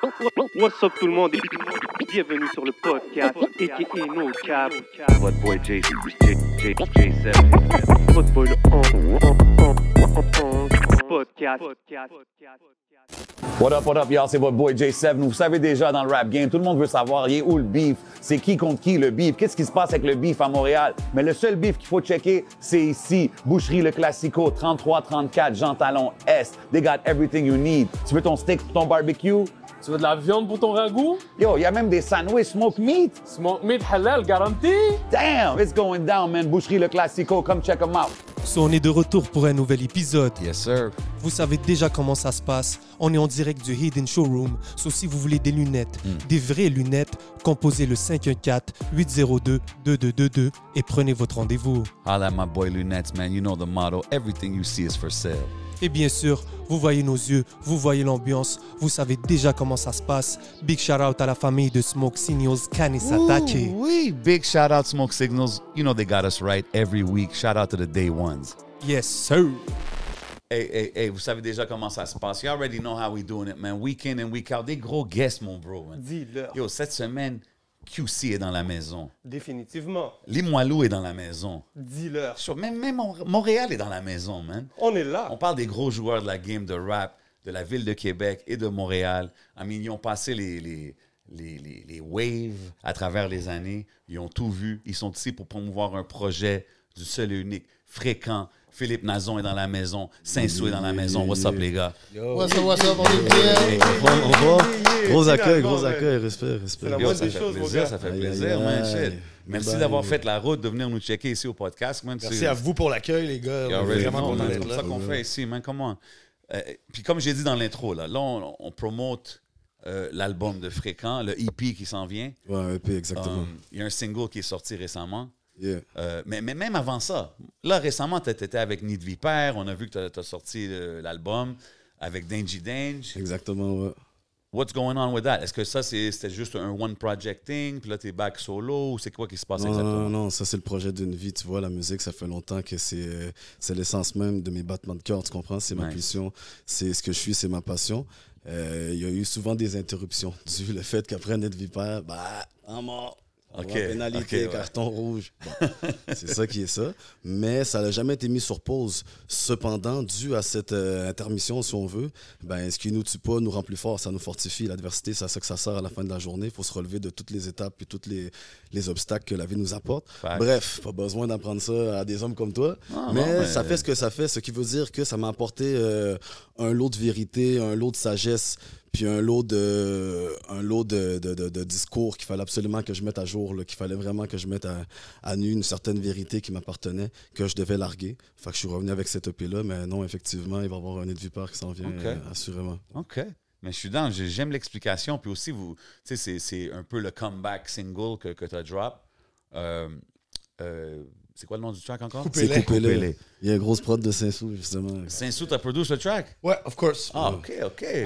What's up tout le monde et bienvenue sur le podcast a.k.a. No Cap. Votre boy J7. Votre boy le podcast. What up, y'all? C'est votre boy J7. Vous savez déjà, dans le rap game, tout le monde veut savoir, il est où le beef? C'est qui contre qui, le beef? Qu'est-ce qui se passe avec le beef à Montréal? Mais le seul beef qu'il faut checker, c'est ici. Boucherie Le Classico, 33-34, Jean Talon Est. They got everything you need. Tu veux ton steak pour ton barbecue? Tu veux de la viande pour ton ragoût? Yo, il y a même des sandwichs smoke meat. Smoke meat halal garanti? Damn, it's going down, man. Boucherie Le Classico, come check them out. So, on est de retour pour un nouvel épisode. Yes, sir. Vous savez déjà comment ça se passe. On est en direct du Hidden Showroom. So, si vous voulez des lunettes, des vraies lunettes, composez le 514-802-2222 et prenez votre rendez-vous. Holla at my boy Lunettes, man. You know the motto. Everything you see is for sale. Et bien sûr, vous voyez nos yeux, vous voyez l'ambiance, vous savez déjà comment ça se passe. Big shout out à la famille de Smoke Signals, Kanisatake. Oui, big shout out Smoke Signals. You know they got us right every week. Shout out to the day ones. Yes, sir. Hey, vous savez déjà comment ça se passe. You already know how we doing it, man. Week in and week out. Des gros guests, mon bro, man. Dis-leur. Yo, cette semaine, QC est dans la maison. Définitivement. Limoilou est dans la maison. Dis-leur. Même Montréal est dans la maison, man. On est là. On parle des gros joueurs de la game de rap, de la ville de Québec et de Montréal. I mean, ils ont passé les waves à travers les années. Ils ont tout vu. Ils sont ici pour promouvoir un projet du seul et unique, fréquent. Philippe Nazon est dans la maison. Saint-Sou est dans la maison. What's up, les gars? What's up, on est bien. Au revoir. Gros accueil, respect. C'est la Yo, moindre ça des fait choses, mon plaisir, gars. ça fait plaisir, man. Shit. Merci Bye. d'avoir fait la route, de venir nous checker ici au podcast, man. Merci à vous pour l'accueil, les gars. You're On est already vraiment know, content man. d'être C'est là. ça qu'on fait ici, man. Comment? Puis comme j'ai dit dans l'intro, là on promote l'album de Fréquent, le EP qui s'en vient. Ouais, EP, exactement. Il y a un single qui est sorti récemment. Yeah. Mais même avant ça, là récemment, tu étais avec Nid Viper. On a vu que tu as sorti l'album avec Dangy Dange. Exactement, ouais. What's going on with that? Est-ce que ça, c'était juste un one project thing, puis là, t'es back solo, ou c'est quoi qui se passe exactement? Non, ça c'est le projet d'une vie, tu vois, la musique, ça fait longtemps que c'est l'essence même de mes battements de cœur, tu comprends? C'est ma Nice. pulsion, c'est ce que je suis, c'est ma passion. Il y a eu souvent des interruptions dû le fait qu'après Net Vipère, un mort. Ok, Pénalité, ok, ouais. carton rouge. Bon, c'est ça qui est ça. Mais ça n'a jamais été mis sur pause. Cependant, dû à cette intermission, si on veut, ce qui nous tue pas nous rend plus fort, ça nous fortifie. L'adversité, c'est à ça que ça sert à la fin de la journée. Il faut se relever de toutes les étapes et tous les obstacles que la vie nous apporte. Fact. Bref, pas besoin d'apprendre ça à des hommes comme toi. Non, mais non, ça fait ce que ça fait, ce qui veut dire que ça m'a apporté un lot de vérité, un lot de sagesse, puis un lot de discours qu'il fallait absolument que je mette à jour, là, qu'il fallait vraiment que je mette à nu une certaine vérité qui m'appartenait, que je devais larguer. Fait que je suis revenu avec cette EP-là, mais non, effectivement, il va y avoir un Nid Vipère qui s'en vient, Ok. assurément. OK. Mais je suis dans, j'aime l'explication, puis aussi, c'est un peu le comeback single que tu as drop. C'est quoi le nom du track encore? C'est Coupez-les. Coupez-les. Il y a une grosse prod de Saint-Sou, justement. Saint-Sou, t'as produit le track? Ouais, of course. Ah, OK.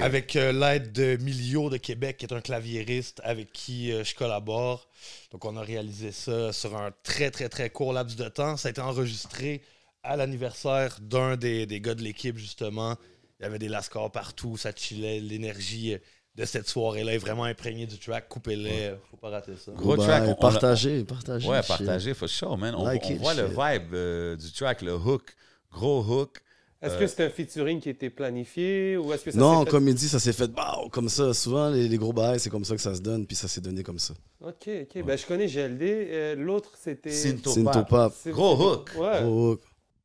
Avec l'aide de Milio de Québec, qui est un claviériste avec qui je collabore. Donc, on a réalisé ça sur un très, très, très court laps de temps. Ça a été enregistré à l'anniversaire d'un des gars de l'équipe, justement. Il y avait des lascars partout, ça chillait. L'énergie de cette soirée-là est vraiment imprégnée du track. Coupez-les, faut pas rater ça. Gros Bah, track. partagez. Ouais, partagez, for sure, man. On Like it, voit le shit. vibe du track, le hook, gros hook. Est-ce que c'est un featuring qui était planifié ou est-ce que ça Non, s'est fait... comme il dit, ça s'est fait comme ça. Souvent, les gros bails, c'est comme ça que ça se donne, puis ça s'est donné comme ça. OK. Ben, je connais GLD. L'autre, c'était... Syntopap. C'est- Gros hook. Ouais. Gros hook.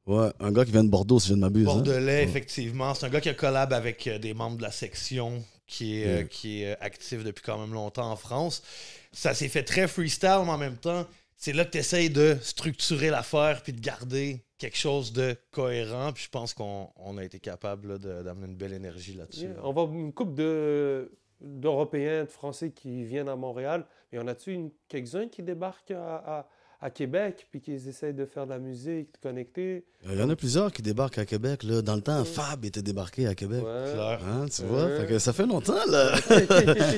Ouais, un gars qui vient de Bordeaux, si je ne m'abuse. Bordelais, effectivement. C'est un gars qui a collab avec des membres de la section qui est actif depuis quand même longtemps en France. Ça s'est fait très freestyle, mais en même temps, c'est là que tu essayes de structurer l'affaire puis de garder quelque chose de cohérent. Puis je pense qu'on a été capable là, d'amener une belle énergie là-dessus. Yeah. On va une couple d'Européens, de Français qui viennent à Montréal. Mais y en a-tu quelques-uns qui débarquent à Québec, puis qu'ils essayent de faire de la musique, de connecter. Il y en a plusieurs qui débarquent à Québec. Là. Dans le temps, Fab était débarqué à Québec. Ouais. Clair. Hein, tu vois? Fait que ça fait longtemps, là.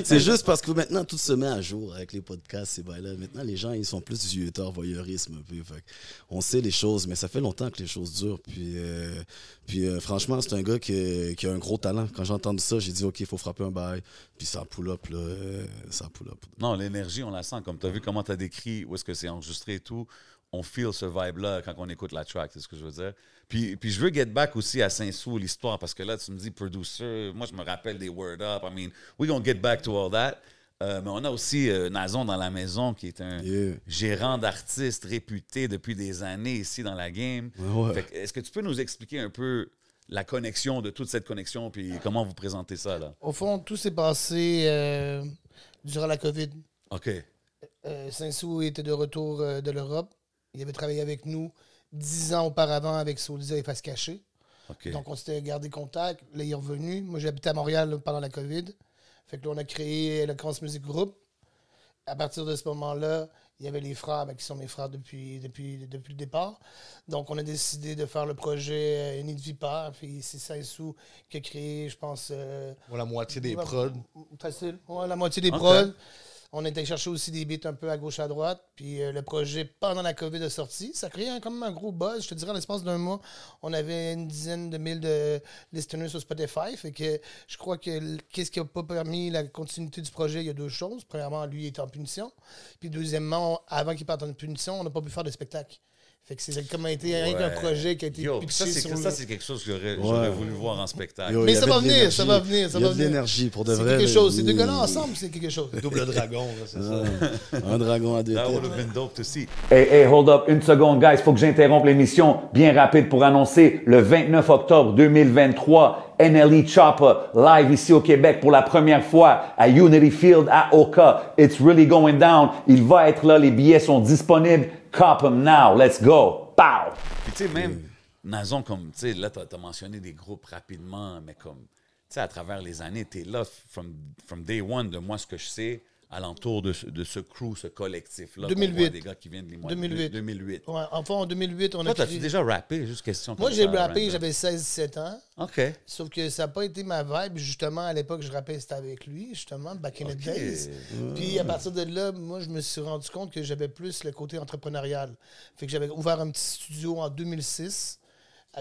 C'est juste parce que maintenant, tout se met à jour avec les podcasts, ces bails-là. Maintenant, les gens, ils sont plus du voyeurisme un peu. Fait on sait les choses, mais ça fait longtemps que les choses durent. Puis franchement, c'est un gars qui a un gros talent. Quand j'ai entendu ça, j'ai dit, OK, il faut frapper un bail. Puis ça pull up, là. Ça pull up. Non, l'énergie, on la sent. Comme tu as vu comment tu as décrit où est-ce que c'est enregistré et tout, on feel ce vibe-là quand on écoute la track, c'est ce que je veux dire. Puis je veux get back aussi à Saint-Sou, l'histoire, parce que là, tu me dis producer. Moi, je me rappelle des Word Up. I mean, we gonna get back to all that. Mais on a aussi Nazon dans la maison, qui est un gérant d'artistes réputé depuis des années ici dans la game. Ouais. Fait que, est-ce que tu peux nous expliquer un peu la connexion, de toute cette connexion, puis comment vous présentez ça, là? Au fond, tout s'est passé durant la COVID. OK. Saint-Sou était de retour de l'Europe. Il avait travaillé avec nous 10 ans auparavant avec Soulja et Face Cachée. OK. Donc, on s'était gardé contact. Là, il est revenu. Moi, j'habitais à Montréal pendant la COVID. Fait que là, on a créé le Crans Music Group. À partir de ce moment-là, il y avait les frères, qui sont mes frères depuis le départ. Donc, on a décidé de faire le projet Nid Vipère. Puis c'est Saint-Sou qui a créé, je pense... La moitié des prods. Facile. Ouais, la moitié des prods. On était chercher aussi des beats un peu à gauche, à droite. Puis le projet, pendant la COVID, a sorti. Ça a créé quand même un gros buzz. Je te dirais, en l'espace d'un mois, on avait une dizaine de mille de listeners sur Spotify. Fait que je crois que qu'est-ce qui n'a pas permis la continuité du projet, il y a deux choses. Premièrement, lui, il était en punition. Puis deuxièmement, avant qu'il parte en punition, on n'a pas pu faire de spectacle. Fait que c'est comme été un projet qui a été pitché sur ça, c'est quelque chose que j'aurais voulu voir en spectacle. Mais ça va venir, ça va venir. Il y a de l'énergie, pour de vrai. C'est quelque chose. Ces deux gars-là ensemble, c'est quelque chose. Double dragon, là, c'est ça. Un dragon à deux That would têtes. have been dope to see. Hey, hold up, une seconde, guys. Faut que j'interrompe l'émission bien rapide pour annoncer le 29 octobre 2023, NLE Chopper, live ici au Québec pour la première fois à Unity Field à Oka. It's really going down. Il va être là. Les billets sont disponibles. Cop 'em now. Let's go. Pow! Puis tu sais, même Nazon, comme, tu sais, là, tu as mentionné des groupes rapidement, mais comme, tu sais, à travers les années, tu es là from day one, de moi, ce que je sais, alentour de ce crew, ce collectif-là. 2008. Des gars qui viennent de 2008. Ouais, enfin, en 2008, on Toi, a t'as-tu déjà rappé? Juste question Moi, comme j'ai ça, rappé, random. j'avais 16-17 ans. OK. Sauf que ça n'a pas été ma vibe. Justement, à l'époque, je rappais, c'était avec lui, justement, back in the days. Puis à partir de là, moi, je me suis rendu compte que j'avais plus le côté entrepreneurial. Fait que j'avais ouvert un petit studio en 2006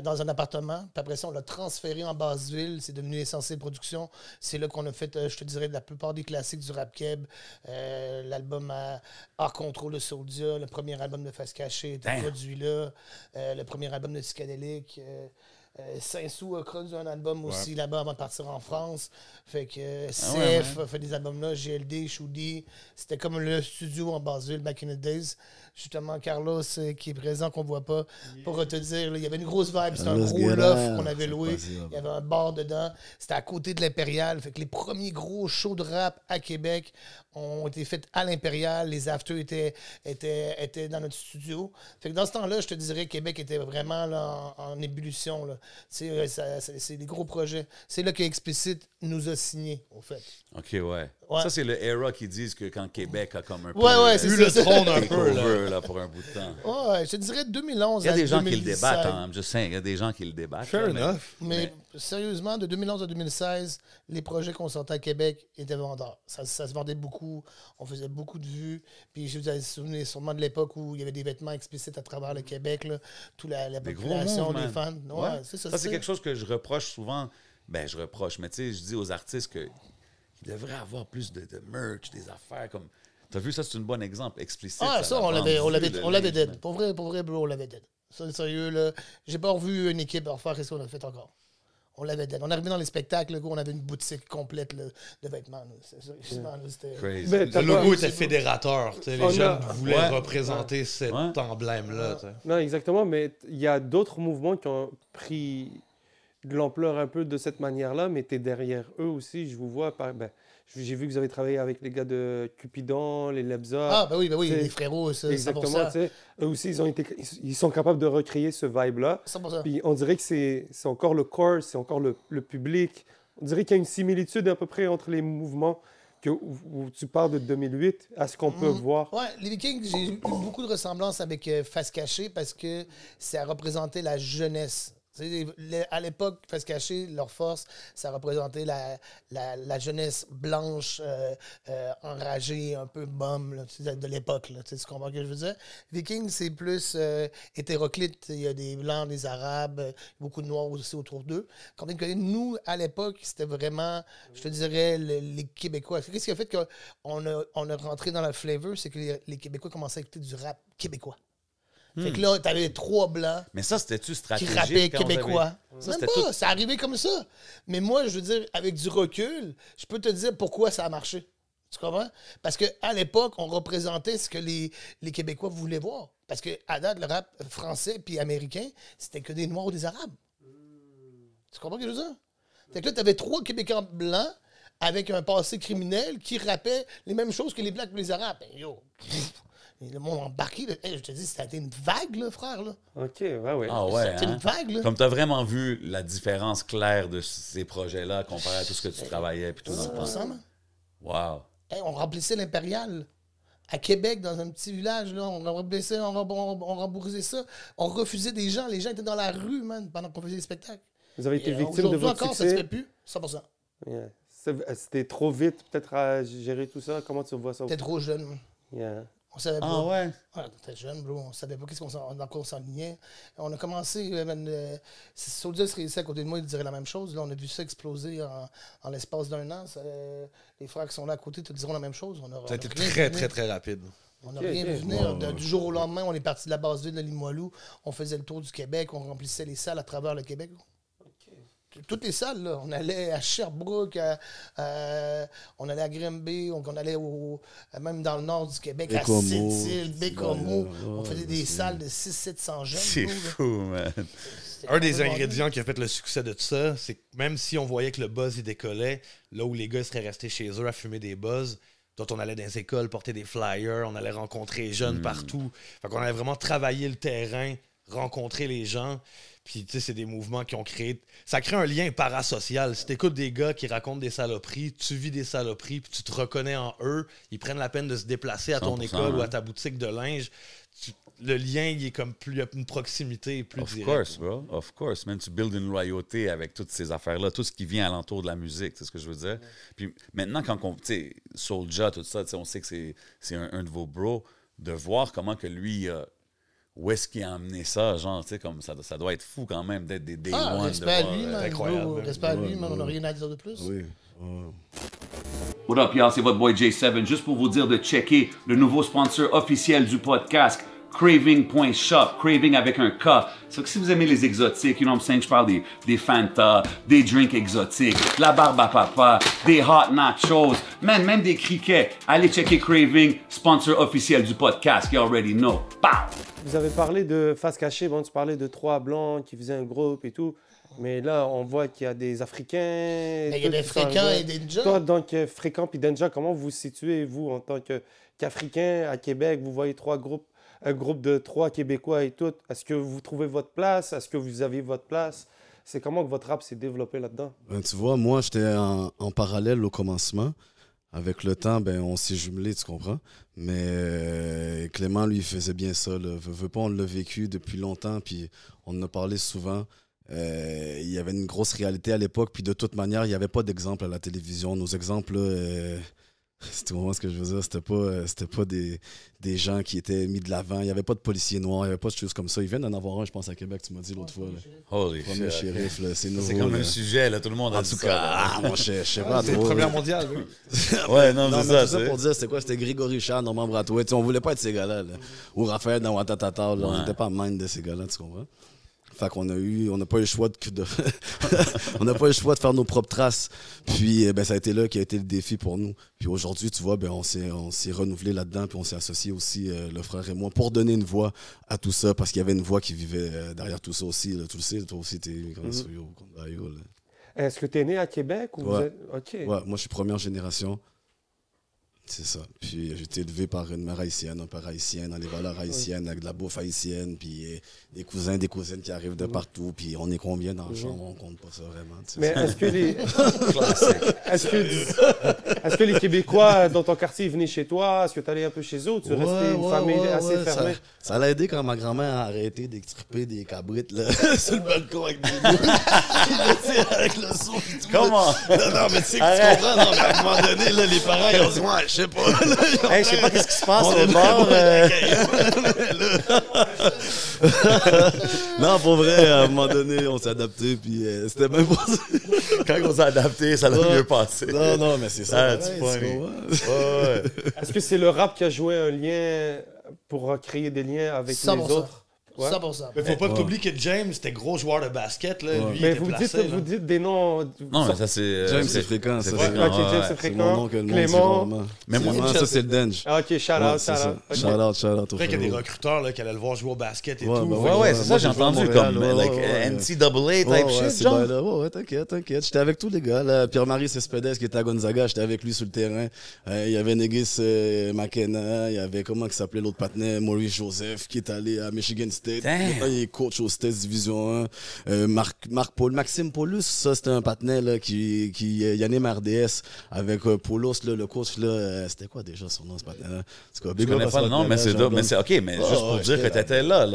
dans un appartement. Puis après ça, on l'a transféré en Basseville. C'est devenu Essentiel Productions. C'est là qu'on a fait, je te dirais, la plupart des classiques du rap keb. L'album Hors Contrôle de Soulja, le premier album de Face Cachée était produit là. Le premier album de Psychédélique. Saint-Sou a produit un album aussi là-bas avant de partir en France. Fait que CF a fait des albums là, GLD, Choudi. C'était comme le studio en Basseville back in the days. Justement, Carlos qui est présent, qu'on voit pas. Pour te dire, là, il y avait une grosse vibe. C'était un gros loft qu'on avait loué. Il y avait un bar dedans. C'était à côté de l'Impérial. Fait que les premiers gros shows de rap à Québec ont été faits à l'Impérial. Les afters étaient dans notre studio. Fait que dans ce temps-là, je te dirais que Québec était vraiment là, en ébullition. Là. C'est des gros projets. C'est là que Explicit nous a signé, au fait. OK, ouais. Ça, c'est le era qui disent que quand Québec a comme un peu c'est eu le trône un peu, over, là, pour un bout de temps. Ouais, je te dirais 2011 Il y a à des gens 2017. qui le débattent, hein, I'm just saying. Il y a des gens qui le débattent. Fair là, enough. Mais sérieusement, de 2011 à 2016, les projets qu'on sortait à Québec étaient vendeurs. Ça se vendait beaucoup. On faisait beaucoup de vues. Puis je vous souvenez sûrement de l'époque où il y avait des vêtements explicites à travers le Québec. Là, toute la Des gros population, moves, les fans. man. Ouais, c'est ça. Ça, c'est quelque chose que je reproche souvent. Ben, je reproche, mais tu sais, je dis aux artistes qu'ils devraient avoir plus de merch, des affaires comme... T'as vu, ça, c'est un bon exemple. Explicite. Ça, on l'avait dead. Pour vrai, bro, on l'avait dead. Ça, sérieux, là. J'ai pas revu une équipe refaire ce qu'on a fait encore. On l'avait dead. On est arrivé dans les spectacles, là, on avait une boutique complète là, de vêtements. C'était Crazy. Le logo était fédérateur. Les jeunes voulaient Ouais. représenter cet emblème-là. Non, exactement, mais il y a d'autres mouvements qui ont pris de l'ampleur un peu de cette manière-là, mais tu es derrière eux aussi. Je vous vois, j'ai vu que vous avez travaillé avec les gars de Cupidon, les Lebza. Ah, ben oui, C'est- les frérots, ça, Exactement, 100%. tu sais. Eux aussi, ils sont capables de recréer ce vibe-là. 100%. Puis on dirait que c'est encore le corps, c'est encore le public. On dirait qu'il y a une similitude à peu près entre les mouvements. où tu parles de 2008, à ce qu'on peut voir. Ouais, les Vikings, j'ai eu beaucoup de ressemblances avec Face Cachée parce que ça représentait la jeunesse. À l'époque, Face Cachée, leur force, ça représentait la jeunesse blanche, enragée, un peu bum là, de l'époque. Là, tu comprends ce que je veux dire? Vikings, c'est plus hétéroclite. Il y a des blancs, des arabes, beaucoup de noirs aussi autour d'eux. Nous, à l'époque, c'était vraiment, je te dirais, les Québécois. Qu'est-ce qui a fait qu'on a rentré dans le flavor? C'est que les Québécois commençaient à écouter du rap québécois. Fait que là, t'avais 3 blancs. Mais ça, c'était-tu Qui stratégique? rappaient quand vous québécois. avez- Ça, Même c'était pas, tout- ça arrivait comme ça. Mais moi, je veux dire, avec du recul, je peux te dire pourquoi ça a marché. Tu comprends? Parce qu'à l'époque, on représentait ce que les Québécois voulaient voir. Parce qu'à date, le rap français puis américain, c'était que des Noirs ou des Arabes. Tu comprends ce que je veux dire? Fait que là, t'avais 3 Québécois blancs avec un passé criminel qui rappaient les mêmes choses que les Blacks et les Arabes. Ben, yo, le monde embarqué. Là. Hey, je te dis, c'était une vague, là, frère. Là. OK, ouais. Ah ouais, C'était hein? une vague. Là. Comme tu as vraiment vu la différence claire de ces projets-là comparé à tout ce que tu travaillais puis tout dans le temps. 100%, man. Wow. Hey, on remplissait l'Impérial. À Québec, dans un petit village, là, on remplissait, on rembourrisait ça. On refusait des gens. Les gens étaient dans la rue, man, pendant qu'on faisait des spectacles. Vous avez été Et, victime de aujourd'hui votre encore, ça se succès. fait plus. 100%. Yeah. C'était trop vite, peut-être, à gérer tout ça. Comment tu vois ça? T'es trop jeune. Man. Yeah. On savait pas. Ah ouais? Ouais, t'étais jeune, bro. On savait pas dans quoi on s'enlignait. On a commencé, si Soulja serait ici à côté de moi, il dirait la même chose. Là, on a vu ça exploser en l'espace d'1 an. Les frères qui sont là à côté te diront la même chose. Ça a été très, très, très rapide. On n'a rien vu venir. Du jour au lendemain, on est parti de la base ville de Limoilou. On faisait le tour du Québec. On remplissait les salles à travers le Québec. Toutes les salles, là. On allait à Sherbrooke, on allait à Grimby, on allait même dans le nord du Québec, à Bécomo. Sept-Îles, Bécomo. On faisait des c'est- salles de 600-700 jeunes. C'est nous, là. fou, man. C'était Un des complètement ingrédients qui a fait le succès de tout ça, c'est que même si on voyait que le buzz il décollait, là où les gars seraient restés chez eux à fumer des buzz, d'autres on allait dans les écoles porter des flyers, on allait rencontrer les jeunes partout. Fait qu'on allait vraiment travailler le terrain, rencontrer les gens. Puis, tu sais, c'est des mouvements qui ont créé... Ça crée un lien parasocial. Si t'écoutes des gars qui racontent des saloperies, tu vis des saloperies, puis tu te reconnais en eux, ils prennent la peine de se déplacer à ton 100%, école ou à hein. ta boutique de linge. Le lien, il est comme plus... Il y a une proximité plus Of directe. course, bro. Of course. Man, tu builds une loyauté avec toutes ces affaires-là, tout ce qui vient alentour de la musique, c'est ce que je veux dire. Puis maintenant, quand on... Tu sais, Soulja, tout ça, tu sais, on sait que c'est un de vos bros, de voir comment que lui... où est-ce qu'il a amené ça, genre, tu sais, comme ça doit être fou quand même d'être des day one. Respect à de lui, voir, man. incroyable, Bro, man. respect à lui, man. On n'a rien à dire de plus. Oui. What up, y'all? C'est votre boy J7. Juste pour vous dire de checker le nouveau sponsor officiel du podcast, Craving.shop. Craving avec un K. C'est que si vous aimez les exotiques, you know what I'm saying? Je parle des Fanta, des drinks exotiques, de la barbe à papa, des hot nachos, man, même des criquets. Allez checker Craving, sponsor officiel du podcast. You already know. Pow! Vous avez parlé de Face Cachée. Bon, tu parlais de 3 blancs qui faisaient un groupe et tout. Mais là, on voit qu'il y a des Africains. Mais il y a tout des qui sont Fréquents arrivés. et des Ninjas. Toi, donc, Fréquent puis Denja, comment vous vous situez, vous, en tant qu'Africain à Québec? Vous voyez un groupe de 3 Québécois et tout. Est-ce que vous trouvez votre place? Est-ce que vous avez votre place? C'est comment que votre rap s'est développé là-dedans? Ben, tu vois, moi, j'étais en parallèle au commencement. Avec le temps, ben, on s'est jumelés, tu comprends? Mais Clément, lui, il faisait bien ça. Là. Veux pas, on l'a vécu depuis longtemps, puis on en a parlé souvent. Il y avait une grosse réalité à l'époque, puis de toute manière, il n'y avait pas d'exemple à la télévision. Nos exemples, là, tu comprends ce que je veux dire? C'était pas des gens qui étaient mis de l'avant. Il n'y avait pas de policiers noirs, il n'y avait pas de choses comme ça. Ils viennent d'en avoir un, je pense, à Québec, tu m'as dit l'autre fois. Là. Holy Premier shit. shérif, là, c'est nouveau. C'est comme là. un sujet, là. Tout le monde a En dit tout ça, cas, là. moi, je sais pas C'est la trop. première mondiale, oui. Ouais, non, Non, c'est mais ça. tout ça pour dire, c'était quoi? C'était Grégory Charles, Normand Bratouet. Tu sais, on voulait pas être ces gars-là. Là. Ou Raphaël dans Watatata. On Ouais. n'était pas mind de ces gars-là, tu comprends? Fait qu'on on n'a pas eu le choix on n'a pas eu le choix de faire nos propres traces. Puis, ben, ça a été là qui a été le défi pour nous. Puis aujourd'hui, tu vois, ben, on s'est renouvelé là-dedans, puis on s'est associé aussi, le frère et moi, pour donner une voix à tout ça, parce qu'il y avait une voix qui vivait derrière tout ça aussi. Là. Tu le sais, toi aussi, t'es immigrant sur Yo, Kondayo, là. Est-ce que tu es né à Québec? Ou Ouais. vous êtes... OK. Ouais, moi, je suis première génération. C'est ça. Puis j'ai été élevé par une mère haïtienne, un père haïtien, dans les valeurs haïtiennes, avec de la bouffe haïtienne, puis des cousins, des cousines qui arrivent de partout, puis on est combien dans la chambre, on compte pas ça vraiment. Tu sais. Mais est-ce que les Québécois dans ton quartier venaient chez toi? Est-ce que tu allais un peu chez eux ou tu restais une famille assez fermée? Ça l'a aidé quand ma grand-mère a arrêté d'extriper des cabrites là, sur le balcon avec des boules. Avec le son et tout. Comment? Non, mais tu sais que tu comprends. Non, mais à un moment donné, là, les parents, ils ont dit, ouais, je sais pas. Hey, je sais pas qu'est-ce qui se passe au bord. Non, pour vrai, à un moment donné, on s'est adapté, puis c'était même pas ça. Quand on s'est adapté, ça a mieux passé. Non, mais c'est ça. Est-ce que c'est le rap qui a joué un lien pour créer des liens avec 100%. les autres? Ouais. 100%. Mais faut pas que t'oublies que James, c'était gros joueur de basket. Là. Lui, Mais il était placé, vous dites des noms. Non, mais ça, c'est. James, c'est fréquent. Ça, Ok, c'est James, c'est c'est mon fréquent. nom que le monde dit Clément. rarement. Mais moi, Ça, c'est le Denge. Ah, ok, shout out, shout out. Ok. Shout out. Après, qu'il y a des recruteurs là, qui allaient le voir jouer au basket et Ouais, tout. bah Ouais, c'est ça, j'ai moi, j'ai entendu joué à comme Montréal, like ouais. NCAA type shit, c'est genre. là. Ouais, t'inquiète. J'étais avec tous les gars. Là. Pierre-Marie Cespedes qui était à Gonzaga, j'étais avec lui sur le terrain. Il y avait Negis McKenna, il y avait comment il s'appelait l'autre partenaire, Maurice Joseph, qui est allé à Michigan State. Maintenant, il est coach au States Division 1. Maxime Paulus, ça c'était un partenaire là, qui anime RDS avec Paulos, là, le coach. Là, c'était quoi déjà son nom, ce partenaire-là? Je connais pas le nom, mais c'est OK, mais juste pour dire que t'étais là.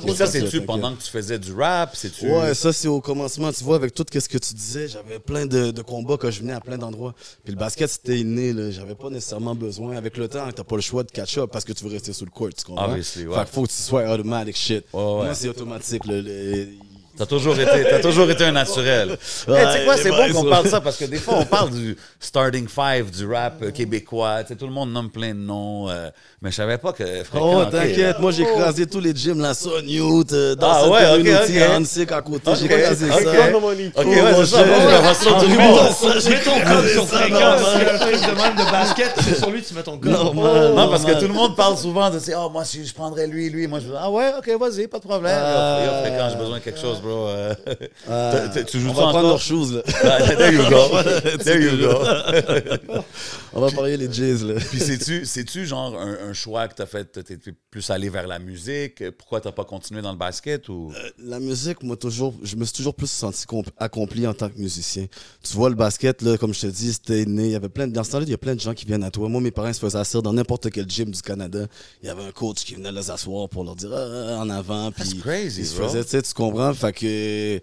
Et ça, c'est-tu pendant que tu faisais du rap? Ouais, ça c'est au commencement. Tu vois, avec tout ce que tu disais, j'avais plein de combats que je venais à plein d'endroits. Puis le basket, c'était inné. Là. J'avais pas nécessairement besoin. Avec le temps, t'as pas le choix de catch-up parce que tu veux rester sur le court. Tu comprends? Obviously, ouais. Fait qu'il faut que tu sois automatic shit. Ouais. Moi, c'est automatique. T'as toujours été un naturel. Hey, tu sais quoi, c'est bon qu'on parle de ça parce que des fois, on parle du starting five du rap québécois. Tu sais, tout le monde nomme plein de noms, mais je savais pas que... Oh, t'inquiète, moi j'ai crasé tous les gyms, la Son Youth, dans cette ouais, communauté, ok. Hansik à côté, j'ai crasé ça. OK, ouais, c'est ça. Tu mets ton code sur fréquence. Si un truc de même de basket, c'est sur lui, tu mets ton code. Non, parce que tout le monde parle souvent de « moi, si je prendrais lui. » Moi, je dis « Ah ouais, OK, vas-y, pas de problème. » Quand j'ai besoin de quelque chose, bro. Tu joues on ça va prendre encore? leurs choses, là. There you go. On va parler les Jays, là. Puis c'est-tu genre un choix que t'as fait, t'es plus allé vers la musique? Pourquoi t'as pas continué dans le basket? Ou... La musique, moi, je me suis toujours plus senti accompli en tant que musicien. Tu vois, le basket, là, comme je te dis, c'était né. Il y avait dans ce temps-là, il y a plein de gens qui viennent à toi. Moi, mes parents se faisaient asseoir dans n'importe quel gym du Canada. Il y avait un coach qui venait les asseoir pour leur dire en avant. Puis That's crazy, ils se bro. faisaient, tu sais, tu comprends? Fait que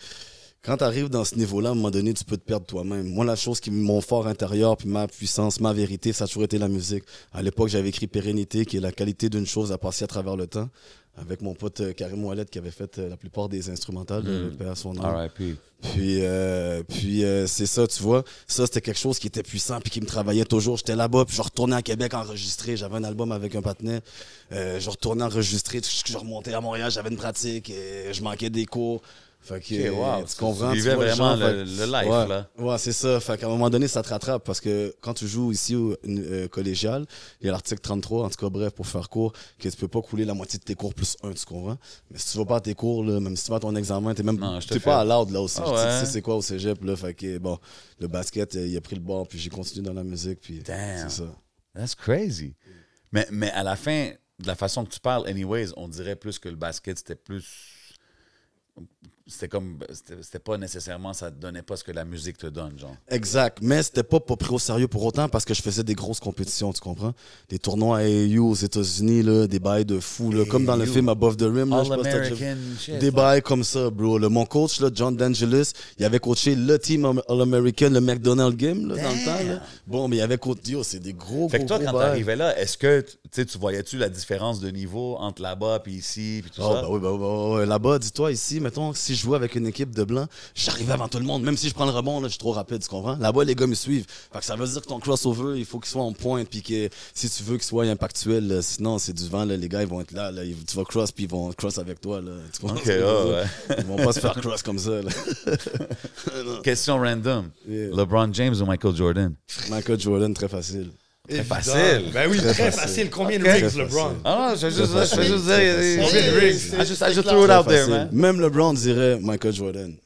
quand tu arrives dans ce niveau-là, à un moment donné, tu peux te perdre toi-même. Moi, la chose qui mon fort intérieur, puis ma puissance, ma vérité, ça a toujours été la musique. À l'époque, j'avais écrit Pérennité, qui est la qualité d'une chose à passer à travers le temps, avec mon pote Karim Ouellet, qui avait fait la plupart des instrumentales de Paix à son nom. R.I.P. Puis c'est ça, tu vois. Ça, c'était quelque chose qui était puissant, puis qui me travaillait toujours. J'étais là-bas, puis je retournais à Québec enregistrer. J'avais un album avec un partenaire. Je retournais enregistrer. Je remontais à Montréal, j'avais une pratique. Je manquais des cours. Fait que, wow, tu comprends? Tu vivais vois, vraiment genre, le life, ouais, là. Ouais, c'est ça. Fait qu'à un moment donné, ça te rattrape parce que quand tu joues ici au collégial, il y a l'article 33, en tout cas, bref, pour faire cours, que tu peux pas couler la moitié de tes cours plus 1, tu comprends? Mais si tu vas pas à tes cours, là, même si tu vas à ton examen, t'es pas à l'ordre là aussi. Tu sais c'est quoi au cégep, là. Fait que, bon, le basket, il a pris le bord, puis j'ai continué dans la musique, puis c'est ça. That's crazy. Mais à la fin, de la façon que tu parles, anyways, on dirait plus que le basket, c'était pas nécessairement, ça te donnait pas ce que la musique te donne, genre. Exact, mais c'était pas pris au sérieux pour autant parce que je faisais des grosses compétitions, tu comprends? Des tournois AAU aux États-Unis, là, des bails de fou, là, comme dans le film Above the Rim. Là, All-American shit. Des bails comme ça, bro. Là, mon coach, là, John D'Angelis, il avait coaché le team All-American, le McDonald's Game, là, dans le temps. Là. Bon, mais il avait coaché, c'est des gros, fait que toi, gros quand bails. t'arrivais là, est-ce que tu voyais-tu la différence de niveau entre là-bas puis ici puis tout ça? Bah oui, là-bas, dis-toi, ici, mettons, si je jouais avec une équipe de blancs, j'arrivais avant tout le monde. Même si je prends le rebond, là, je suis trop rapide, tu comprends? Là-bas, les gars me suivent. Fait que ça veut dire que ton crossover, il faut qu'il soit en pointe, puis que si tu veux qu'il soit impactuel, là, sinon c'est du vent, là, les gars, ils vont être là, tu vas cross, puis ils vont cross avec toi. Là, tu comprends? Ils vont pas se faire cross comme ça. Là. Question random. Yeah. LeBron James ou Michael Jordan? Michael Jordan, très facile. Très facile. Ben oui, très facile. Combien de rings, LeBron? Ah non, je vais juste dire. Combien de rings? I just threw it out there, man. Même LeBron dirait Michael Jordan.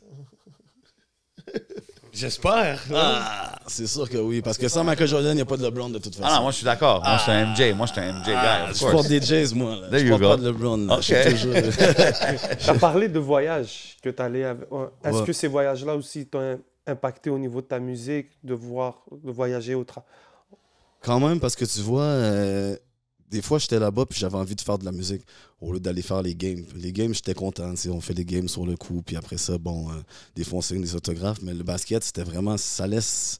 J'espère. Ah, c'est sûr que oui, parce que sans Michael Jordan, il n'y a pas de LeBron de toute façon. Ah non, moi je suis d'accord. Moi je suis un MJ. Moi je suis un MJ guy. Of Je course. porte des Jays, moi. Là. There Je you porte go. pas de LeBron. Là. Ok. Je suis toujours... Tu as parlé de voyages que tu allais. Est-ce Ouais. que ces voyages-là aussi t'ont impacté au niveau de ta musique, de voyager Quand même, parce que tu vois, des fois, j'étais là-bas puis j'avais envie de faire de la musique au lieu d'aller faire les games. Les games, j'étais content. Tu sais, on fait les games sur le coup, puis après ça, bon, des fois, on signe des autographes. Mais le basket, c'était vraiment, ça laisse,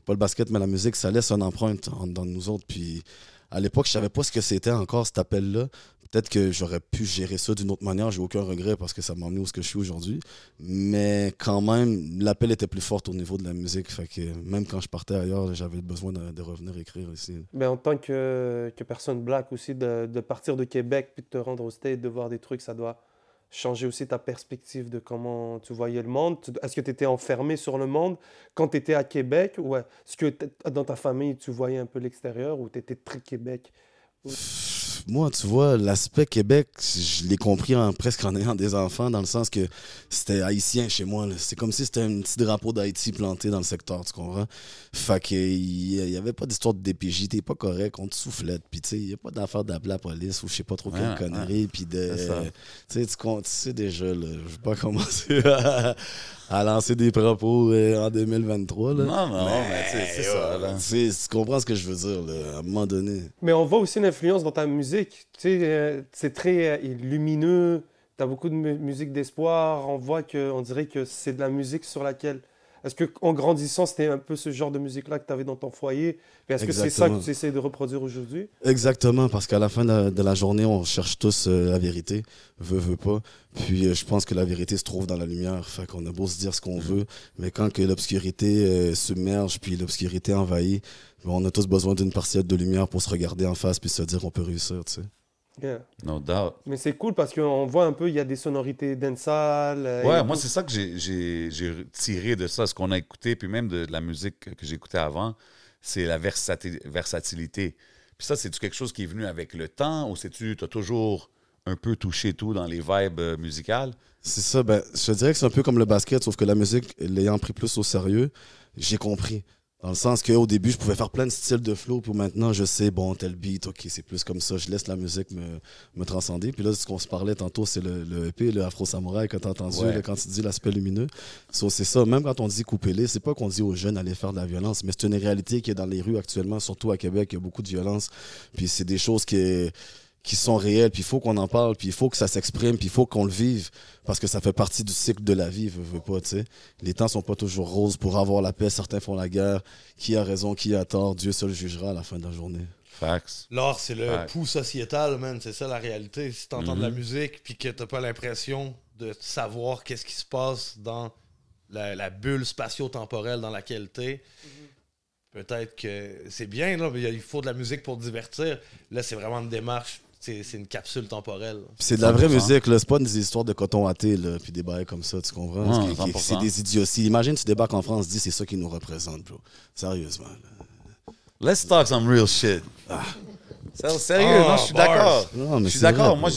pas le basket, mais la musique, ça laisse une empreinte dans nous autres. Puis à l'époque, je savais pas ce que c'était encore, cet appel-là. Peut-être que j'aurais pu gérer ça d'une autre manière. J'ai aucun regret parce que ça m'a emmené où ce que je suis aujourd'hui. Mais quand même, l'appel était plus fort au niveau de la musique. Fait que même quand je partais ailleurs, j'avais besoin de revenir écrire ici. Mais en tant que personne black aussi, de partir de Québec puis de te rendre au States, de voir des trucs, ça doit changer aussi ta perspective de comment tu voyais le monde. Est-ce que tu étais enfermé sur le monde quand tu étais à Québec ou est-ce que dans ta famille, tu voyais un peu l'extérieur ou tu étais très Québec? Moi, tu vois, l'aspect Québec, je l'ai compris presque en ayant des enfants, dans le sens que c'était haïtien chez moi. Là. C'est comme si c'était un petit drapeau d'Haïti planté dans le secteur, tu comprends? Fait qu'il n'y avait pas d'histoire de DPJ, t'es pas correct, on te soufflette, puis tu sais, il n'y a pas d'affaire d'appeler la police ou je sais pas trop quelle connerie, puis de... Tu sais déjà, là, je vais pas commencer à lancer des propos en 2023. Là. Non, mais c'est ça. Là. Tu comprends ce que je veux dire, là, à un moment donné. Mais on voit aussi l'influence dans ta musique. Tu sais, c'est très lumineux. Tu as beaucoup de musique d'espoir. On voit on dirait que c'est de la musique sur laquelle... Est-ce qu'en grandissant, c'était un peu ce genre de musique-là que tu avais dans ton foyer? Et est-ce que c'est ça que tu essaies de reproduire aujourd'hui? Exactement, parce qu'à la fin de la journée, on cherche tous la vérité, veut pas. Puis je pense que la vérité se trouve dans la lumière. Fait qu'on a beau se dire ce qu'on veut, mais quand que l'obscurité submerge puis l'obscurité envahit, on a tous besoin d'une partielle de lumière pour se regarder en face puis se dire qu'on peut réussir, tu sais. Yeah. No doubt. Mais c'est cool parce qu'on voit un peu, il y a des sonorités dancehall. Ouais, moi, c'est ça que j'ai tiré de ça, ce qu'on a écouté, puis même de la musique que j'écoutais avant, c'est la versatilité. Puis ça, c'est-tu quelque chose qui est venu avec le temps ou tu as toujours un peu touché tout dans les vibes musicales? C'est ça, ben, je te dirais que c'est un peu comme le basket, sauf que la musique, l'ayant pris plus au sérieux, j'ai compris. Dans le sens qu'au début, je pouvais faire plein de styles de flow, puis maintenant, je sais, bon, tel beat, ok, c'est plus comme ça, je laisse la musique me transcender. Puis là, ce qu'on se parlait tantôt, c'est le EP, le Afro Samouraï, que t'as entendu, là, quand tu dis l'aspect lumineux. So, c'est ça, même quand on dit couper-les, c'est pas qu'on dit aux jeunes d'aller faire de la violence, mais c'est une réalité qui est dans les rues actuellement, surtout à Québec, il y a beaucoup de violence. Puis c'est des choses qui sont réelles, puis il faut qu'on en parle, puis il faut que ça s'exprime, puis il faut qu'on le vive, parce que ça fait partie du cycle de la vie, veux pas, tu sais. Les temps sont pas toujours roses pour avoir la paix, certains font la guerre, qui a raison, qui a tort, Dieu seul jugera à la fin de la journée. Facts. L'art, c'est le pouls sociétal, man, c'est ça la réalité. Si t'entends de la musique, puis que t'as pas l'impression de savoir qu'est-ce qui se passe dans la bulle spatio-temporelle dans laquelle t'es, peut-être que c'est bien, là, mais il faut de la musique pour divertir. Là, c'est vraiment une démarche. C'est une capsule temporelle. C'est de la vraie musique, là. C'est pas des histoires de coton hâté, là, puis des bails comme ça, tu comprends? C'est des idioties. Imagine, tu débarques en France, dis c'est ça qui nous représente, bro. Sérieusement. Là. Let's talk some real shit. Sérieux, non, je suis d'accord. Je suis d'accord. Moi,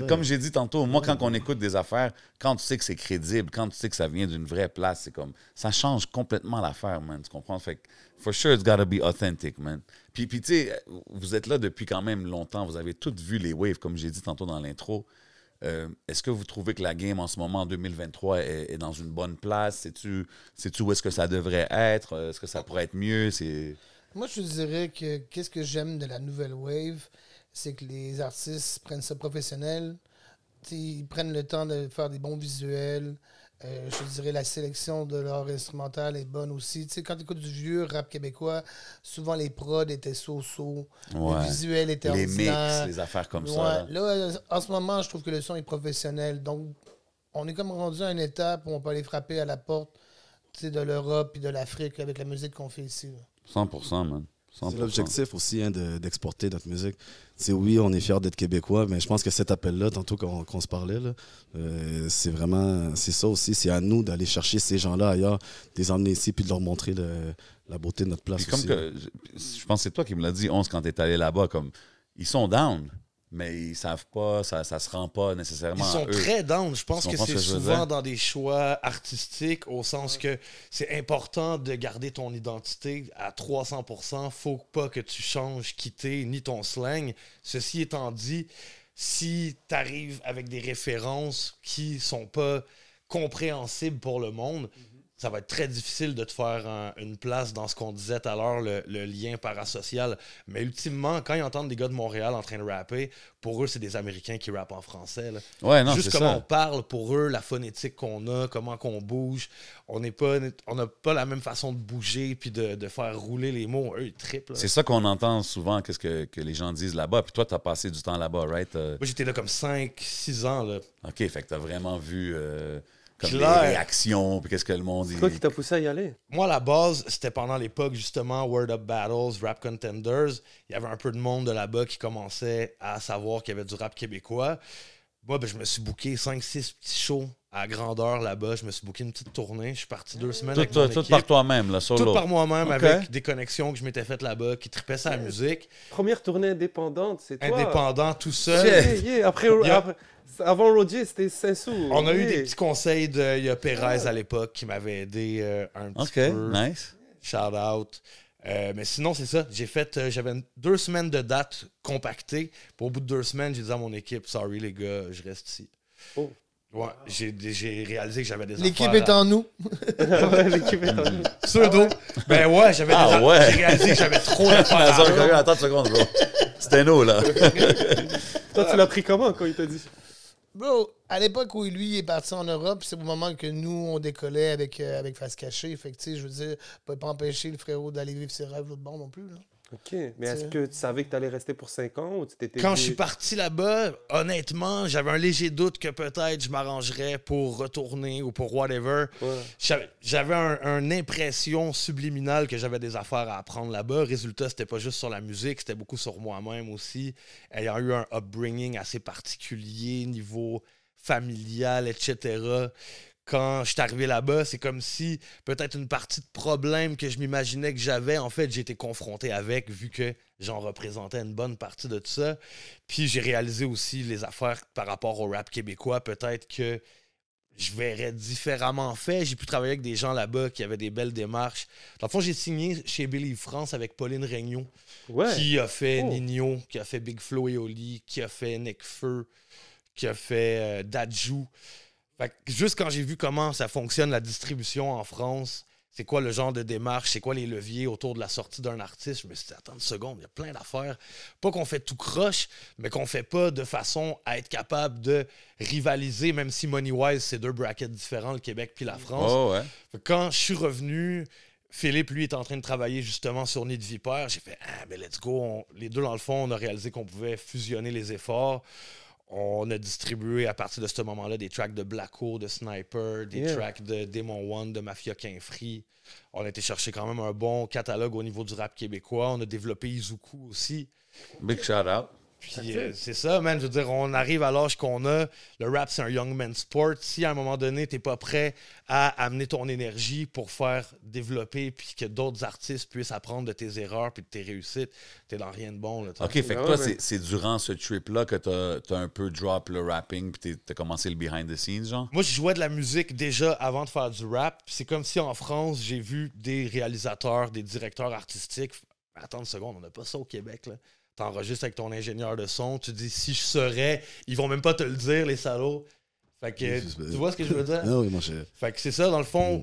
comme j'ai dit tantôt, moi, quand on écoute des affaires, quand tu sais que c'est crédible, quand tu sais que ça vient d'une vraie place, c'est comme, ça change complètement l'affaire, man. Tu comprends? Fait que, for sure, it's gotta be authentic, man. Puis tu sais, vous êtes là depuis quand même longtemps. Vous avez toutes vu les waves, comme j'ai dit tantôt dans l'intro. Est-ce que vous trouvez que la game en ce moment, en 2023, est dans une bonne place? Sais-tu où est-ce que ça devrait être? Est-ce que ça pourrait être mieux? Moi, je te dirais que qu'est-ce que j'aime de la nouvelle wave, c'est que les artistes prennent ça professionnel. T'sais, ils prennent le temps de faire des bons visuels. Je te dirais la sélection de leur instrumental est bonne aussi. T'sais, quand tu écoutes du vieux rap québécois, souvent les prods étaient so-so. Le visuel était ordinaire. Mix, les affaires comme ça. Là, en ce moment, je trouve que le son est professionnel. Donc, on est comme rendu à une étape où on peut aller frapper à la porte de l'Europe et de l'Afrique avec la musique qu'on fait ici. Là. 100%, man. 100%. C'est l'objectif aussi, hein, d'exporter notre musique. T'sais, oui, on est fiers d'être québécois, mais je pense que cet appel-là, tantôt qu'on se parlait, là, c'est vraiment, c'est ça aussi, c'est à nous d'aller chercher ces gens-là ailleurs, de les emmener ici puis de leur montrer la beauté de notre place. Puis comme aussi. que, je pense que c'est toi qui me l'as dit, 11, quand t'es allé là-bas, comme, ils sont down. mais ils savent pas, ça se rend pas nécessairement Ils sont à eux. très down. Je pense Tu que comprends c'est ce que je veux souvent dire? dans des choix artistiques, au sens que c'est important de garder ton identité à 300%. Faut pas que tu changes qui t'es, ni ton slang. Ceci étant dit, si tu arrives avec des références qui sont pas compréhensibles pour le monde, ça va être très difficile de te faire une place dans ce qu'on disait tout à l'heure, le lien parasocial. Mais ultimement, quand ils entendent des gars de Montréal en train de rapper, pour eux, c'est des Américains qui rappent en français. Là. Ouais, non, Juste c'est comment ça. on parle, pour eux, la phonétique qu'on a, comment qu'on bouge. On n'a pas la même façon de bouger puis de faire rouler les mots. Eux, ils trippent. Là. C'est ça qu'on entend souvent, qu'est-ce que les gens disent là-bas. Puis toi, tu as passé du temps là-bas, right? Moi, j'étais là comme 5-6 ans. Là. OK, fait que tu as vraiment vu comme les Claire. réactions, puis qu'est-ce que le monde dit. C'est quoi qui t'a poussé à y aller? Moi, à la base, c'était pendant l'époque, justement, Word Up Battles, Rap Contenders. Il y avait un peu de monde de là-bas qui commençait à savoir qu'il y avait du rap québécois. Moi, ben, je me suis booké 5-6 petits shows à grandeur là-bas. Je me suis booké une petite tournée. Je suis parti 2 semaines avec mon Tout équipe. par toi-même, là, solo. Tout par moi-même, Ok. avec des connexions que je m'étais faites là-bas, qui trippaient sa musique. Première tournée indépendante, c'est toi. Indépendant, tout seul. Yeah, yeah. Après, avant Roger, c'était Saint-Sou. On a eu Yeah. des petits conseils de... Il y a Perez à l'époque qui m'avait aidé un petit OK, peu. nice. Shout out. Mais sinon, c'est ça. J'avais 2 semaines de dates compactées. Puis au bout de 2 semaines, j'ai dit à mon équipe, sorry les gars, je reste ici. Oh. Ouais, j'ai réalisé que j'avais des L'équipe affaires est en nous. Ouais, l'équipe est en nous. Pseudo. Ben ouais, j'avais Ah des ouais. J'ai réalisé que j'avais trop d'affaires à Attends, faire. attends une seconde, bro. C'était nous, là. Toi, tu l'as pris comment quand il t'a dit? Bro, à l'époque où lui est parti en Europe, c'est au moment que nous, on décollait avec Face Cachée. Fait que, tu sais, je veux dire, on peut pas empêcher le frérot d'aller vivre ses rêves l'autre bord non plus. Là. OK. Mais est-ce que tu savais que tu allais rester pour 5 ans ou tu t'étais Quand dit- je suis parti là-bas, honnêtement, j'avais un léger doute que peut-être je m'arrangerais pour retourner ou pour whatever. Ouais. J'avais une impression subliminale que j'avais des affaires à apprendre là-bas. Résultat, c'était pas juste sur la musique, c'était beaucoup sur moi-même aussi. Ayant eu un upbringing assez particulier, niveau familial, etc. Quand je suis arrivé là-bas, c'est comme si peut-être une partie de problème que je m'imaginais que j'avais, en fait, j'ai été confronté avec, vu que j'en représentais une bonne partie de tout ça. Puis j'ai réalisé aussi les affaires par rapport au rap québécois, peut-être que je verrais différemment fait. J'ai pu travailler avec des gens là-bas qui avaient des belles démarches. Dans le fond, j'ai signé chez Believe France avec Pauline Regnault, Ouais. qui a fait Oh. Nino, qui a fait Big Flo et Oli, qui a fait Nekfeu, qui a fait Dadju. Fait que juste quand j'ai vu comment ça fonctionne, la distribution en France, c'est quoi le genre de démarche, c'est quoi les leviers autour de la sortie d'un artiste, je me suis dit, attends une seconde, il y a plein d'affaires. Pas qu'on fait tout croche, mais qu'on fait pas de façon à être capable de rivaliser, même si money-wise, c'est 2 brackets différents, le Québec puis la France. Oh, ouais. Fait que quand je suis revenu, Philippe, lui, est en train de travailler justement sur Nid de Vipère. J'ai fait, ah, mais let's go. Les deux, dans le fond, on a réalisé qu'on pouvait fusionner les efforts. On a distribué à partir de ce moment-là des tracks de Blacko, de Sniper, des tracks de Demon One, de Mafia Quinfree. On a été chercher quand même un bon catalogue au niveau du rap québécois. On a développé Izuku aussi. Big shout out. Puis c'est ça, man. Je veux dire, on arrive à l'âge qu'on a. Le rap, c'est un young man sport. Si à un moment donné, t'es pas prêt à amener ton énergie pour faire développer puis que d'autres artistes puissent apprendre de tes erreurs puis de tes réussites, t'es dans rien de bon. Là, OK, fait que Ouais, toi, ouais. c'est durant ce trip-là que t'as un peu drop le rapping puis t'as commencé le behind the scenes, genre? Moi, je jouais de la musique déjà avant de faire du rap. C'est comme si en France, j'ai vu des réalisateurs, des directeurs artistiques. Attends une seconde, on n'a pas ça au Québec, là. T'enregistres avec ton ingénieur de son, tu dis si je serais, ils vont même pas te le dire, les salauds. Fait que, tu vois ce que je veux dire? Ah oui, mon cher. Fait que c'est ça, dans le fond,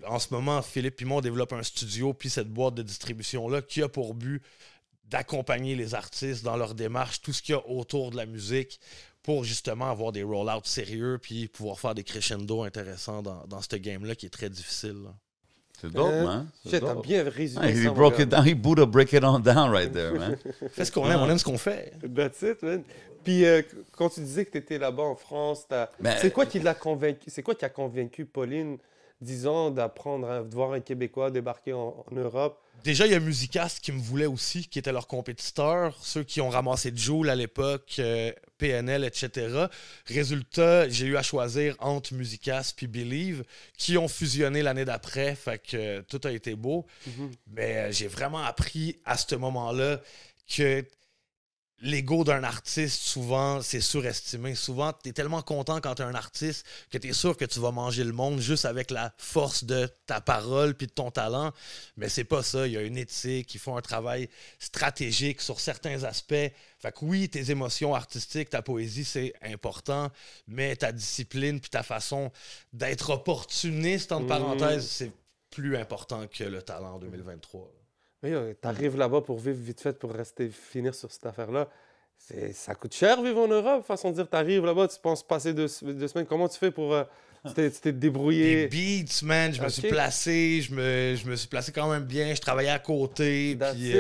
en ce moment, Philippe et moi, on développe un studio, puis cette boîte de distribution-là qui a pour but d'accompagner les artistes dans leur démarche, tout ce qu'il y a autour de la musique, pour justement avoir des roll-outs sérieux, puis pouvoir faire des crescendo intéressants dans ce game-là qui est très difficile. Là. C'est dope, man. C'est Shit, t'as dope. bien résumé Ah, ça, he mon broke gars. it down. He Buddha break it on down right there, man. Fais ce qu'on aime, on aime ce qu'on fait. That's it, man. Puis quand tu disais que tu étais là-bas en France, Ben, c'est quoi qui l'a convaincu? C'est quoi qui a convaincu Pauline, disons, d'apprendre à voir un Québécois débarquer en Europe? Déjà, il y a Musicast qui me voulait aussi, qui étaient leurs compétiteurs, ceux qui ont ramassé Joule à l'époque, PNL, etc. Résultat, j'ai eu à choisir entre Musicast puis Believe, qui ont fusionné l'année d'après, fait que tout a été beau. Mais j'ai vraiment appris à ce moment-là que l'ego d'un artiste, souvent, c'est surestimé. Souvent, tu es tellement content quand tu es un artiste que tu es sûr que tu vas manger le monde juste avec la force de ta parole puis de ton talent. Mais c'est pas ça. Il y a une éthique, ils font un travail stratégique sur certains aspects. Fait que oui, tes émotions artistiques, ta poésie, c'est important, mais ta discipline puis ta façon d'être opportuniste, entre parenthèses, c'est plus important que le talent en 2023. Mais t'arrives là-bas pour vivre vite fait, pour finir sur cette affaire-là. Ça coûte cher vivre en Europe, façon de dire. T'arrives là-bas, tu penses passer 2 semaines. Comment tu fais pour... tu t'es débrouillé? Des beats, man. Je me suis placé. Je me suis placé quand même bien. Je travaillais à côté. Puis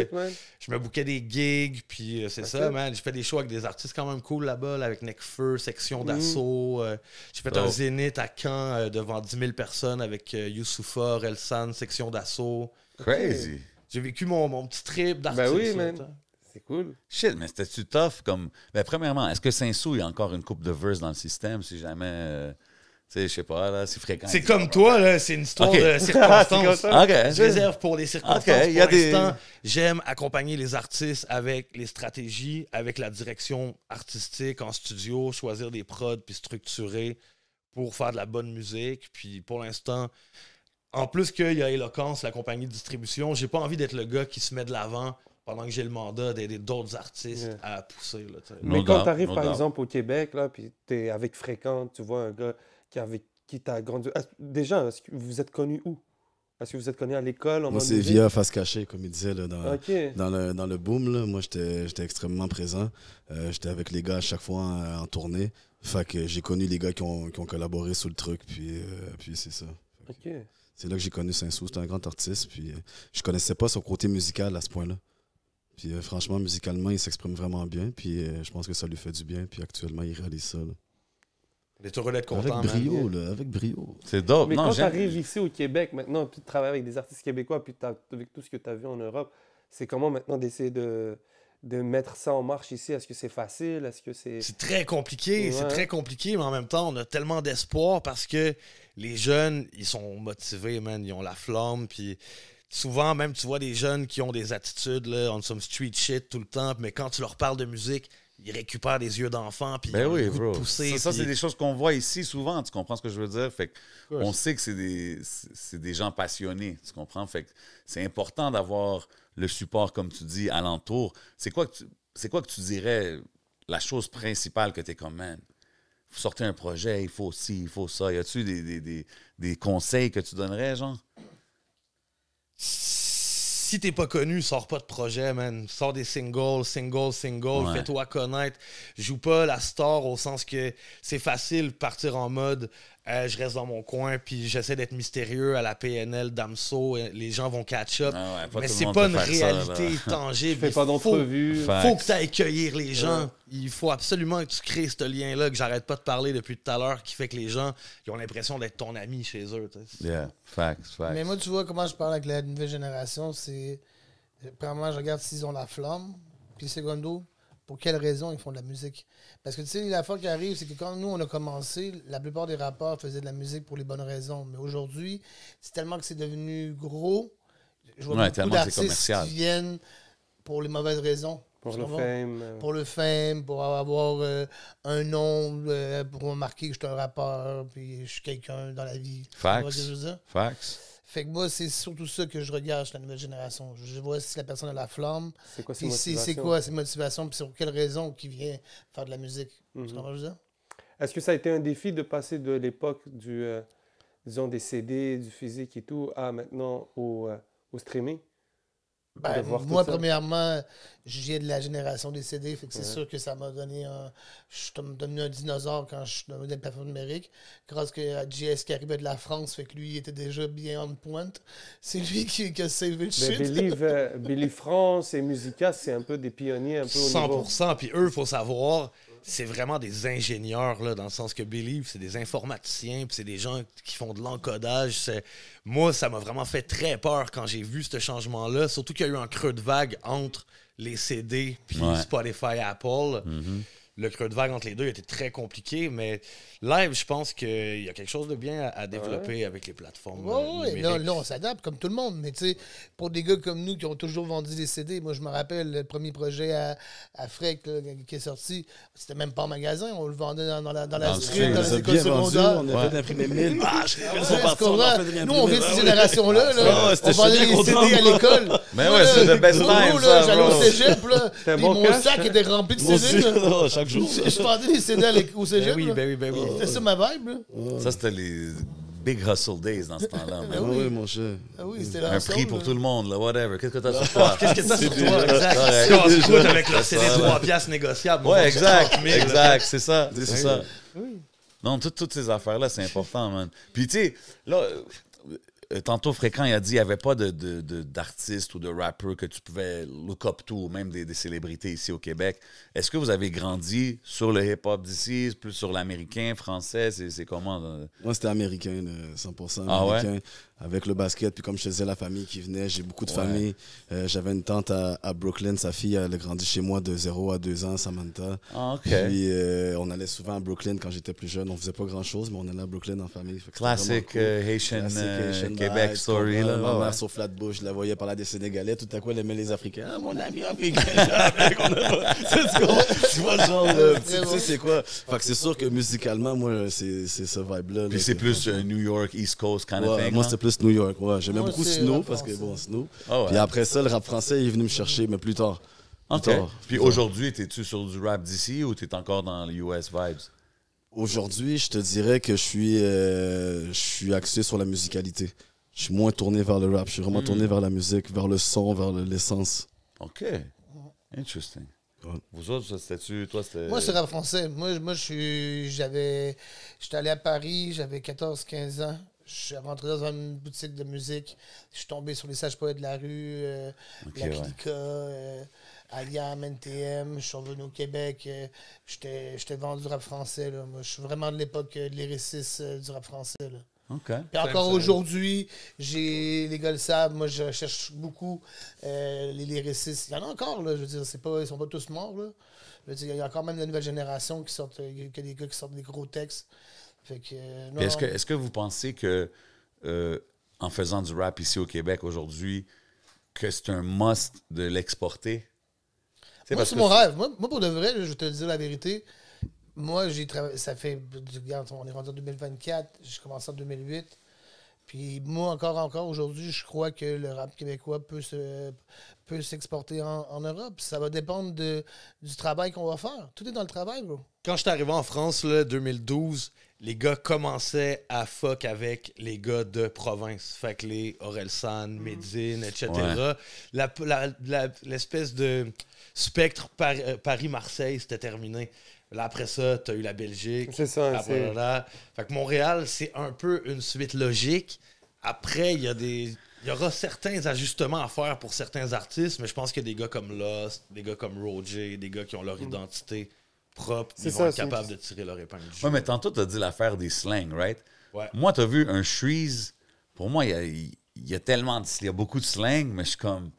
je me bookais des gigs. Puis c'est ça, man. J'ai fait des shows avec des artistes quand même cool là-bas, là, avec Nekfeu, Section d'Assaut. J'ai fait un zénith à Caen devant 10 000 personnes avec Youssoufa, Relsan, Section d'Assaut. Crazy. J'ai vécu mon petit trip d'artiste. Ben oui, man. C'est cool. Shit, mais c'était-tu tough comme... Ben, premièrement, est-ce que Saint-Sou, il y a encore une coupe de verse dans le système si jamais... tu sais, je sais pas, là, c'est fréquent. C'est comme toi, là. C'est une histoire de circonstances. Je réserve pour les circonstances. Pour l'instant, j'aime accompagner les artistes avec les stratégies, avec la direction artistique en studio, choisir des prods puis structurer pour faire de la bonne musique. Puis pour l'instant... En plus qu'il y a Éloquence, la compagnie de distribution, j'ai pas envie d'être le gars qui se met de l'avant pendant que j'ai le mandat d'aider d'autres artistes à pousser. Là, mais quand tu arrives, par exemple, au Québec, là, puis tu es avec Fréquente, tu vois un gars qui t'a grandi... Déjà, est-ce que vous êtes connu où? Est-ce que vous êtes connu à l'école? Moi, c'est via Face Cachée, comme il disait, là, dans le boom. Là, moi, j'étais extrêmement présent. J'étais avec les gars à chaque fois en tournée. Fait que j'ai connu les gars qui ont collaboré sur le truc, puis c'est ça. OK. C'est là que j'ai connu Saint-Sou. C'était un grand artiste. Puis je connaissais pas son côté musical à ce point-là. Puis franchement, musicalement, il s'exprime vraiment bien. Puis je pense que ça lui fait du bien. Puis actuellement, il réalise ça. Là. Il est heureux d'être content. Avec brio, là. Avec brio. C'est dope. Mais quand tu arrives ici au Québec maintenant, puis tu travailles avec des artistes québécois, puis avec tout ce que tu as vu en Europe, c'est comment maintenant d'essayer de mettre ça en marche ici? Est-ce que c'est facile? Est-ce que c'est... C'est très compliqué. Ouais. C'est très compliqué, mais en même temps, on a tellement d'espoir parce que les jeunes, ils sont motivés, man. Ils ont la flamme, puis souvent, même, tu vois des jeunes qui ont des attitudes, là, on some street shit tout le temps, mais quand tu leur parles de musique, ils récupèrent des yeux d'enfant, puis ils ont le goût de pousser. Ça, c'est des choses qu'on voit ici souvent, tu comprends ce que je veux dire? Fait on sait que c'est des gens passionnés, tu comprends? Fait que c'est important d'avoir le support, comme tu dis, alentour. C'est quoi que tu dirais la chose principale que tu es comme, man, il faut sortir un projet, il faut ci, il faut ça. Y a-tu des conseils que tu donnerais, genre? Si t'es pas connu, sors pas de projet, man. Sors des singles, Ouais. fais-toi connaître. Joue pas la star au sens que c'est facile de partir en mode je reste dans mon coin puis j'essaie d'être mystérieux à la PNL, Damso, les gens vont catch up. Mais c'est pas une réalité tangible. Fais pas d'entrevue. Faut que tu ailles cueillir les gens. Il faut absolument que tu crées ce lien-là que j'arrête pas de parler depuis tout à l'heure qui fait que les gens ils ont l'impression d'être ton ami chez eux. Yeah, facts. Mais moi, tu vois comment je parle avec la nouvelle génération, c'est... Premièrement, je regarde s'ils ont la flamme. Puis secondo, pour quelles raisons ils font de la musique. Parce que tu sais, la fois qui arrive, c'est que quand nous, on a commencé, la plupart des rappeurs faisaient de la musique pour les bonnes raisons. Mais aujourd'hui, c'est tellement que c'est devenu gros. Je vois beaucoup d'artistes qui viennent pour les mauvaises raisons. Pour le fame. Pour le fame, pour avoir un nom, pour marquer que je suis un rappeur, puis je suis quelqu'un dans la vie. Facts. Fait que moi, c'est surtout ça que je regarde chez la nouvelle génération. Je vois si la personne a la flamme. C'est quoi ses motivations? C'est quoi ses motivations, puis sur quelle raison qu'il vient faire de la musique. Tu comprends ce que je veux dire? Est-ce que ça a été un défi de passer de l'époque disons, des CD, du physique et tout, à maintenant au streaming? Ben, moi, premièrement, je viens de la génération des CD, fait que c'est sûr que ça m'a donné je suis devenu un dinosaure quand je suis devenu des plateformes numériques. Grâce à JS qui arrivait de la France, fait que lui, il était déjà bien on point. C'est lui qui a sauvé le shit. Believe France et Musica, c'est un peu des pionniers un peu au 100%. Puis eux, il faut savoir, c'est vraiment des ingénieurs, là, dans le sens que Believe, c'est des informaticiens, puis c'est des gens qui font de l'encodage. Moi, ça m'a vraiment fait très peur quand j'ai vu ce changement-là, surtout qu'il y a eu un creux de vague entre les CD puis Spotify, Apple. le creux de vague entre les deux était très compliqué, mais live, je pense qu'il y a quelque chose de bien à développer avec les plateformes Oui, numériques. là, on s'adapte comme tout le monde. Mais tu sais, pour des gars comme nous qui ont toujours vendu des CD, moi, je me rappelle le premier projet à Freck là, qui est sorti, c'était même pas en magasin, on le vendait dans la street, dans les écoles secondaires. On avait d'imprimer 1000 pages. Nous, on vit de cette génération-là. On vendait les CD à l'école. Mais ouais, c'est the best time, ça, j'allais au bro. cégep, là, un puis bon mon cash, sac hein? était rempli de CD. là. Chaque jour. Je vendais des CD au cégep. Ben oui, là. ben oui. C'était ça ma vibe. Là. Ça, c'était les big hustle days dans ce temps-là. man. Ah Oui, oui. mon cher. Ah oui, c'était Un l'ensemble, prix pour là. tout le monde, là, whatever. Qu'est-ce que t'as sur toi? Qu'est-ce que t'as sur toi? correct. Exact. Si on se coûte avec le C'est CD ça, 3 là. piastres négociable. on Ouais, vend exact. 30 000, là. Exact, c'est ça. C'est Oui. ça. Non, toutes ces affaires-là, c'est important, man. Puis, tu sais, là, tantôt, Fréquent, il a dit qu'il n'y avait pas d'artistes ou de rappeurs que tu pouvais look up to, ou même des célébrités ici au Québec. Est-ce que vous avez grandi sur le hip-hop d'ici, plus sur l'américain, français? C'est comment? Moi, c'était américain, là, 100% Ah ouais? américain. Avec le basket, puis comme je te disais, la famille qui venait, j'ai beaucoup de familles. J'avais une tante à Brooklyn, sa fille, elle a grandi chez moi de 0 à 2 ans, Samantha. Ah, OK. Puis on allait souvent à Brooklyn quand j'étais plus jeune. On faisait pas grand-chose, mais on allait à Brooklyn en famille. Fait que c'était Classic vraiment cool. Haitian, Classic Haitian Québec vibes, story. comprends? Là. Ma Ouais. mère sur Flatbush, je la voyais parler des Sénégalais. Tout à coup, elle aimait les Africains. Ah, mon ami africain. Tu vois, genre, tu sais, c'est quoi? Fait que c'est sûr que musicalement, moi, c'est ce vibe-là. Puis c'est plus New York, East Coast kind of Ouais, thing. moi, là? c'était plus New York. Ouais, j'aimais Moi, beaucoup c'est Snow rap parce que, français. bon, Snow. Ah ouais. Puis après ça, le rap français est venu me chercher, mais plus tard. OK. tard. Puis aujourd'hui, t'es-tu sur du rap d'ici ou t'es encore dans les US vibes? Aujourd'hui, je te dirais que je suis axé sur la musicalité. Je suis moins tourné vers le rap. Je suis vraiment tourné vers la musique, vers le son, vers l'essence. OK. Interesting. Ouais. Vous autres, toi, c'était... Moi, c'est rap français. Moi j'étais allé à Paris, j'avais 14-15 ans. Je suis rentré dans une boutique de musique. Je suis tombé sur les sages poètes de la rue, la ouais. Clica, Aliam, NTM. Je suis revenu au Québec. J'étais vendu du rap français. Là. Moi, je suis vraiment de l'époque de l'ériciste du rap français. Là. OK. Puis encore aujourd'hui, les gars le savent, moi je recherche beaucoup les lyricistes. Il y en a encore, là, je veux dire, ils sont pas tous morts. Là. Je veux dire, il y a encore même de la nouvelle génération qui sortent, que des gars qui sortent des gros textes. Fait que, non, Puis est-ce que vous pensez que, en faisant du rap ici au Québec aujourd'hui, que c'est un must de l'exporter? C'est moi, parce c'est que mon rêve. Moi, pour de vrai, là, je vais te dire la vérité. Moi, j'ai travaillé. Ça fait. Regarde, on est rendu en 2024. J'ai commencé en 2008. Puis moi, encore aujourd'hui, je crois que le rap québécois peut s'exporter en Europe. Ça va dépendre du travail qu'on va faire. Tout est dans le travail, bro. Quand je suis arrivé en France, là, 2012, les gars commençaient à fuck avec les gars de province. Fait que les Orelsan, Medine, etc. Ouais. L'espèce de spectre Paris-Marseille, c'était terminé. Là, après ça, t'as eu la Belgique. C'est ça, Après, là. Fait que Montréal, c'est un peu une suite logique. Après, il y aura certains ajustements à faire pour certains artistes, mais je pense qu'il y a des gars comme Lost, des gars comme Roger, des gars qui ont leur identité propre, C'est ils vont ça, être c'est- capables de tirer leur épingle du jeu. Ouais, mais tantôt, tu as dit l'affaire des slangs, right? Ouais. Moi, tu as vu un Shreeze. Pour moi, il y a tellement il y a beaucoup de slang, mais je suis comme.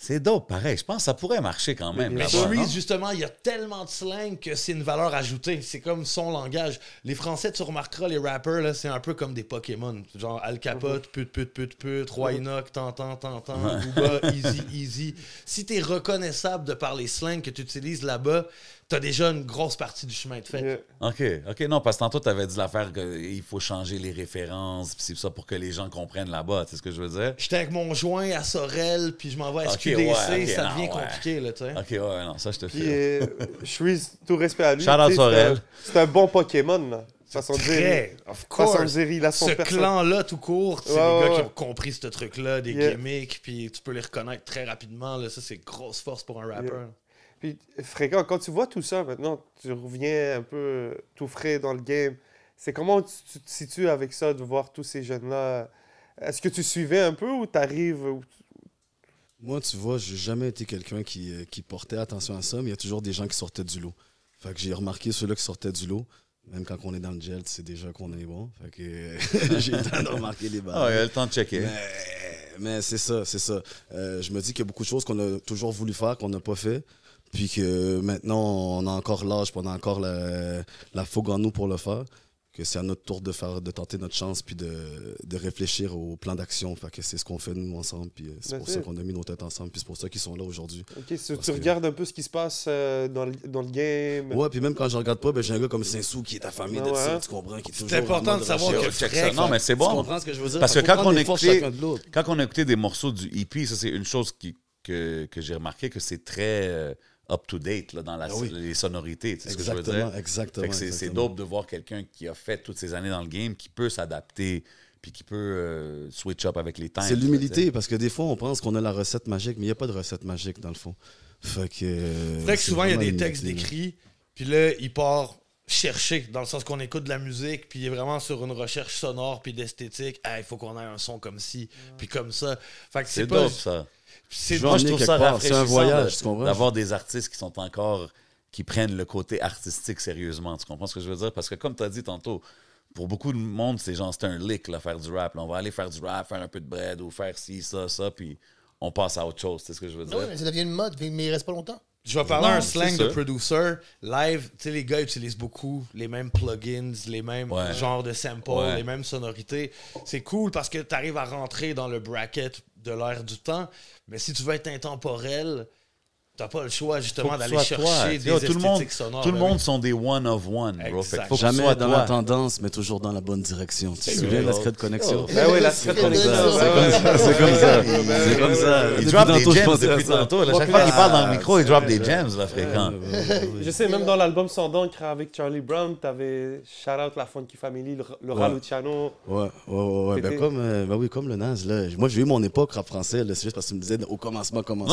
C'est dope, pareil. Je pense que ça pourrait marcher quand même. Mais là-bas, non? Shreeze, justement, il y a tellement de slang que c'est une valeur ajoutée. C'est comme son langage. Les Français, tu remarqueras, les rappers, là, c'est un peu comme des Pokémon. Genre Al Capote, pute, Roi Enoch, tant, Booba, easy. Si t'es reconnaissable de par les slangs que tu utilises là-bas, t'as déjà une grosse partie du chemin de fait. Yeah. OK, non, parce que tantôt, tu avais dit l'affaire qu'il faut changer les références, puis c'est ça pour que les gens comprennent là-bas, tu sais ce que je veux dire? J'étais avec mon joint à Sorel, puis je m'en vais à Ok, SQDC, ouais, ok, ça non, devient ouais. compliqué, là, tu sais. OK, ouais, non, ça, je te Puis, fais. Shreeze, tout respect à lui. Shout out tu sais, Sorel. C'est un bon Pokémon, là. Façon de dire. Très, of Façon de course. dire, il a son Ce perso. clan-là, tout court, c'est Ouais, des gars ouais, qui ouais. ont compris ce truc-là, des Yeah. gimmicks, puis tu peux les reconnaître très rapidement. Là. Ça, c'est grosse force pour un rapper. Puis, Fréquent, quand tu vois tout ça maintenant, tu reviens un peu tout frais dans le game. C'est comment tu te situes avec ça, de voir tous ces jeunes-là? Est-ce que tu suivais un peu ou t'arrives... Moi, tu vois, j'ai jamais été quelqu'un qui portait attention à ça, mais il y a toujours des gens qui sortaient du lot. Fait que j'ai remarqué ceux-là qui sortaient du lot. Même quand on est dans le gel, tu sais déjà qu'on est bon. Fait que j'ai le temps de remarquer les balles. Ah, il y a le temps de checker. Mais c'est ça, c'est ça. Je me dis qu'il y a beaucoup de choses qu'on a toujours voulu faire, qu'on n'a pas fait. puis que maintenant, on a encore l'âge, puis on a encore la fougue en nous pour le faire, que c'est à notre tour de tenter notre chance, puis de réfléchir au plan d'action. Fait que c'est ce qu'on fait, nous, ensemble, puis c'est pour ça qu'on a mis nos têtes ensemble, puis c'est pour ça qu'ils sont là aujourd'hui. Ok, tu regardes un peu ce qui se passe dans le game. Ouais, puis même quand je regarde pas, ben, j'ai un gars comme Saint-Sou qui est affamé de ça, tu comprends, qui est toujours C'est important de savoir que Freck, Non, mais c'est Tu bon. comprends ce que je veux dire? Parce que Faut quand prendre on, les a forces écouté, chacun de l'autre. quand on a écouté des morceaux du EP, ça, c'est une chose que j'ai remarqué, que c'est très up-to-date là, dans les sonorités. Tu sais ce que je veux dire? Exactement. Fait que c'est dope de voir quelqu'un qui a fait toutes ces années dans le game, qui peut s'adapter, puis qui peut switch up avec les temps. C'est l'humilité, parce que des fois, on pense qu'on a la recette magique, mais il n'y a pas de recette magique, dans le fond. Fait que... Freck, souvent, il y a des vraiment textes l'humilité, d'écrits, puis là, il part chercher, dans le sens qu'on écoute de la musique, puis il est vraiment sur une recherche sonore, puis d'esthétique. Il faut qu'on ait un son comme ci, puis comme ça. Fait que C'est pas... dope, ça. Moi, je trouve ça C'est un rafraîchissant voyage, tu comprends? d'avoir des artistes qui prennent le côté artistique sérieusement. Tu comprends ce que je veux dire? Parce que comme tu as dit tantôt, pour beaucoup de monde, c'est un lick, là, faire du rap. Là, on va aller faire du rap, faire un peu de bread ou faire ci, ça, puis on passe à autre chose. C'est ce que je veux dire? Oui, ça devient une mode, mais il reste pas longtemps. Je vais parler Non, un slang c'est de ça. producer. Live, tu sais, les gars utilisent beaucoup les mêmes plugins, les mêmes genres de samples, les mêmes sonorités. C'est cool parce que tu arrives à rentrer dans le bracket de l'air du temps. Mais si tu veux être intemporel, t'as pas le choix justement d'aller chercher des esthétiques sonores. Tout le monde sont des one of one, bro. Fait que faut que Jamais ce soit dans toi. la tendance, mais toujours dans la bonne direction. Tu te souviens de la secret de connexion? Ben oui, la secret de connexion. C'est comme ça. C'est comme ça. Il Depuis drop des tantôt, je gems pensais à depuis ça. tantôt. là. Chaque fois qu'il parle dans le micro, il drop des gems, là, fréquent. Je sais, même dans l'album Sans d'encre avec Charlie Brown, t'avais Shout Out La Funky Family, Laura Luciano. Ouais. C'était- Comme le Nas, là. Moi, j'ai eu mon époque rap français, là. C'est juste parce que tu me disais au commencement, Non,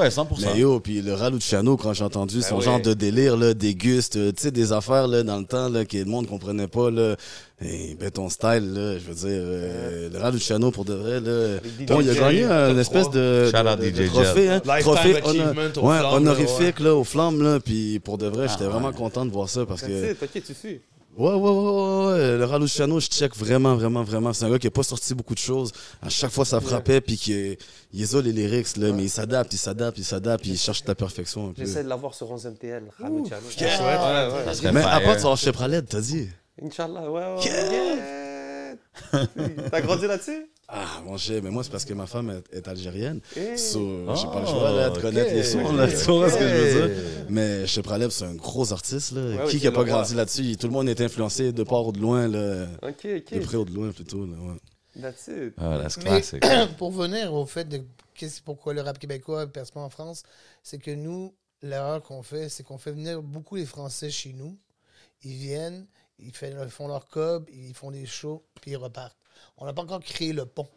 100%. Mais yo, puis le Luciano, quand j'ai entendu son genre de délire, là, des gustes, tu sais, des affaires, là, dans le temps, là, que le monde comprenait pas, là. Et ben, ton style, là, je veux dire, le Luciano, pour de vrai, là. Bon, il a gagné une espèce de Shout out DJ trophée, hein. Lifetime Trophée Achievement aux flammes, honorifique, là, aux flammes, là. Puis pour de vrai, j'étais vraiment content de voir ça parce que. Ok, tu suis. Ouais. Le Luciano, je check vraiment. C'est un gars qui a pas sorti beaucoup de choses. À chaque fois, ça frappait, puis qu'il isole les lyrics, là, mais il s'adapte, puis il cherche la perfection un peu. J'essaie de l'avoir sur 11 MTL, Luciano. Ça serait Mais à fire. part de son Chepraled, t'as dit? Inch'Allah, ouais. T'as grandi là-dessus? Ah, mon cher, mais moi, c'est parce que ma femme est algérienne. Eh. So, j'ai pas le choix là, de connaître les sons, là, tu vois ce que je veux dire. Mais Chepraled, c'est un gros artiste, là. Qui a pas grandi là-dessus? Tout le monde est influencé de part ou de loin, là. Ok. De près ou de loin, plutôt, là, ouais. That's it. Ah, c'est Mais classique. pour venir au fait de pourquoi le rap québécois perce pas en France, c'est que nous, l'erreur qu'on fait, c'est qu'on fait venir beaucoup les Français chez nous. Ils viennent, ils font leur cob, ils font des shows, puis ils repartent. On n'a pas encore créé le pont.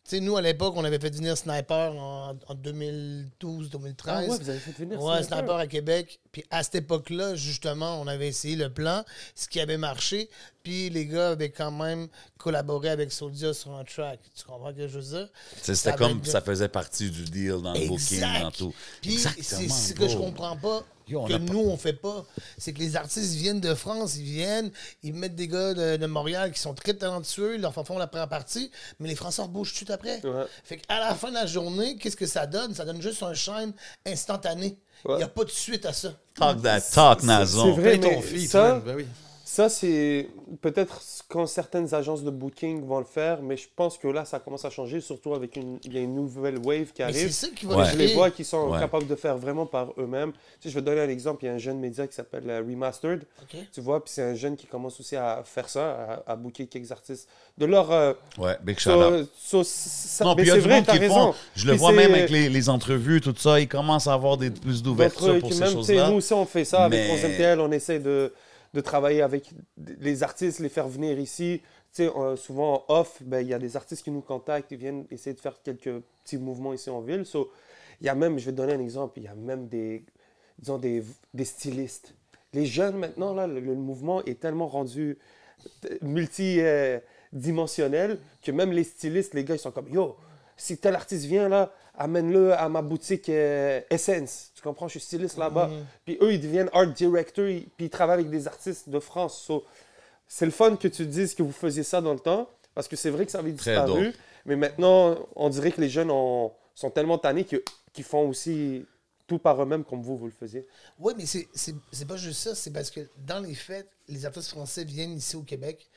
Tu sais, nous, à l'époque, on avait fait venir Sniper en 2012-2013. Ah ouais, vous avez fait venir Ouais, Sniper à Québec. Puis à cette époque-là, justement, on avait essayé le plan, ce qui avait marché. Puis les gars avaient quand même collaboré avec Soulja sur un track. Tu comprends ce que je veux dire? C'était comme ça faisait partie du deal dans le booking, dans tout. Puis c'est ce que je comprends pas, que nous, on fait pas. C'est que les artistes viennent de France, ils mettent des gars de Montréal qui sont très talentueux, ils leur font la première partie, mais les Français rebougent tout après. Ouais. Fait qu'à la fin de la journée, qu'est-ce que ça donne? Ça donne juste un shine instantané. Il n'y a pas de suite à ça. Talk that talk, Nazon. C'est vrai, Paye ton mais feat, ça, man. Ben oui. ça c'est peut-être quand certaines agences de booking vont le faire, mais je pense que là, ça commence à changer, surtout avec il y a une nouvelle wave qui Mais c'est arrive. ça qui va Ouais. Je les créer. vois qui sont Ouais. capables de faire vraiment par eux-mêmes. Tu sais, je vais te donner un exemple. Il y a un jeune média qui s'appelle Remastered. OK. Tu vois, puis c'est un jeune qui commence aussi à faire ça, à booker quelques artistes. De leur... Ouais, big shout out. Non, mais puis il y a c'est du vrai, monde t'as qui le raison. font. Je le Puis vois c'est- même avec les entrevues, tout ça. Ils commencent à avoir plus d'ouverture pour ces même, tu sais, choses-là. nous aussi, on fait ça avec Mais- 11 MTL. On essaie de travailler avec les artistes, les faire venir ici. Tu sais, souvent, off, ben, il y a des artistes qui nous contactent, ils viennent essayer de faire quelques petits mouvements ici en ville. So, il y a même, je vais te donner un exemple, il y a même des stylistes. Les jeunes, maintenant, là, le mouvement est tellement rendu multidimensionnel que même les stylistes, les gars, ils sont comme « Yo, si tel artiste vient, là, amène-le à ma boutique Essence. » Tu comprends? Je suis styliste là-bas. Puis eux, ils deviennent art director, puis ils travaillent avec des artistes de France. So, c'est le fun que tu dises que vous faisiez ça dans le temps, parce que c'est vrai que ça avait Très disparu. dope. Mais maintenant, on dirait que les jeunes sont tellement tannés qu'ils font aussi tout par eux-mêmes comme vous le faisiez. Oui, mais c'est pas juste ça. C'est parce que dans les faits, les artistes français viennent ici au Québec.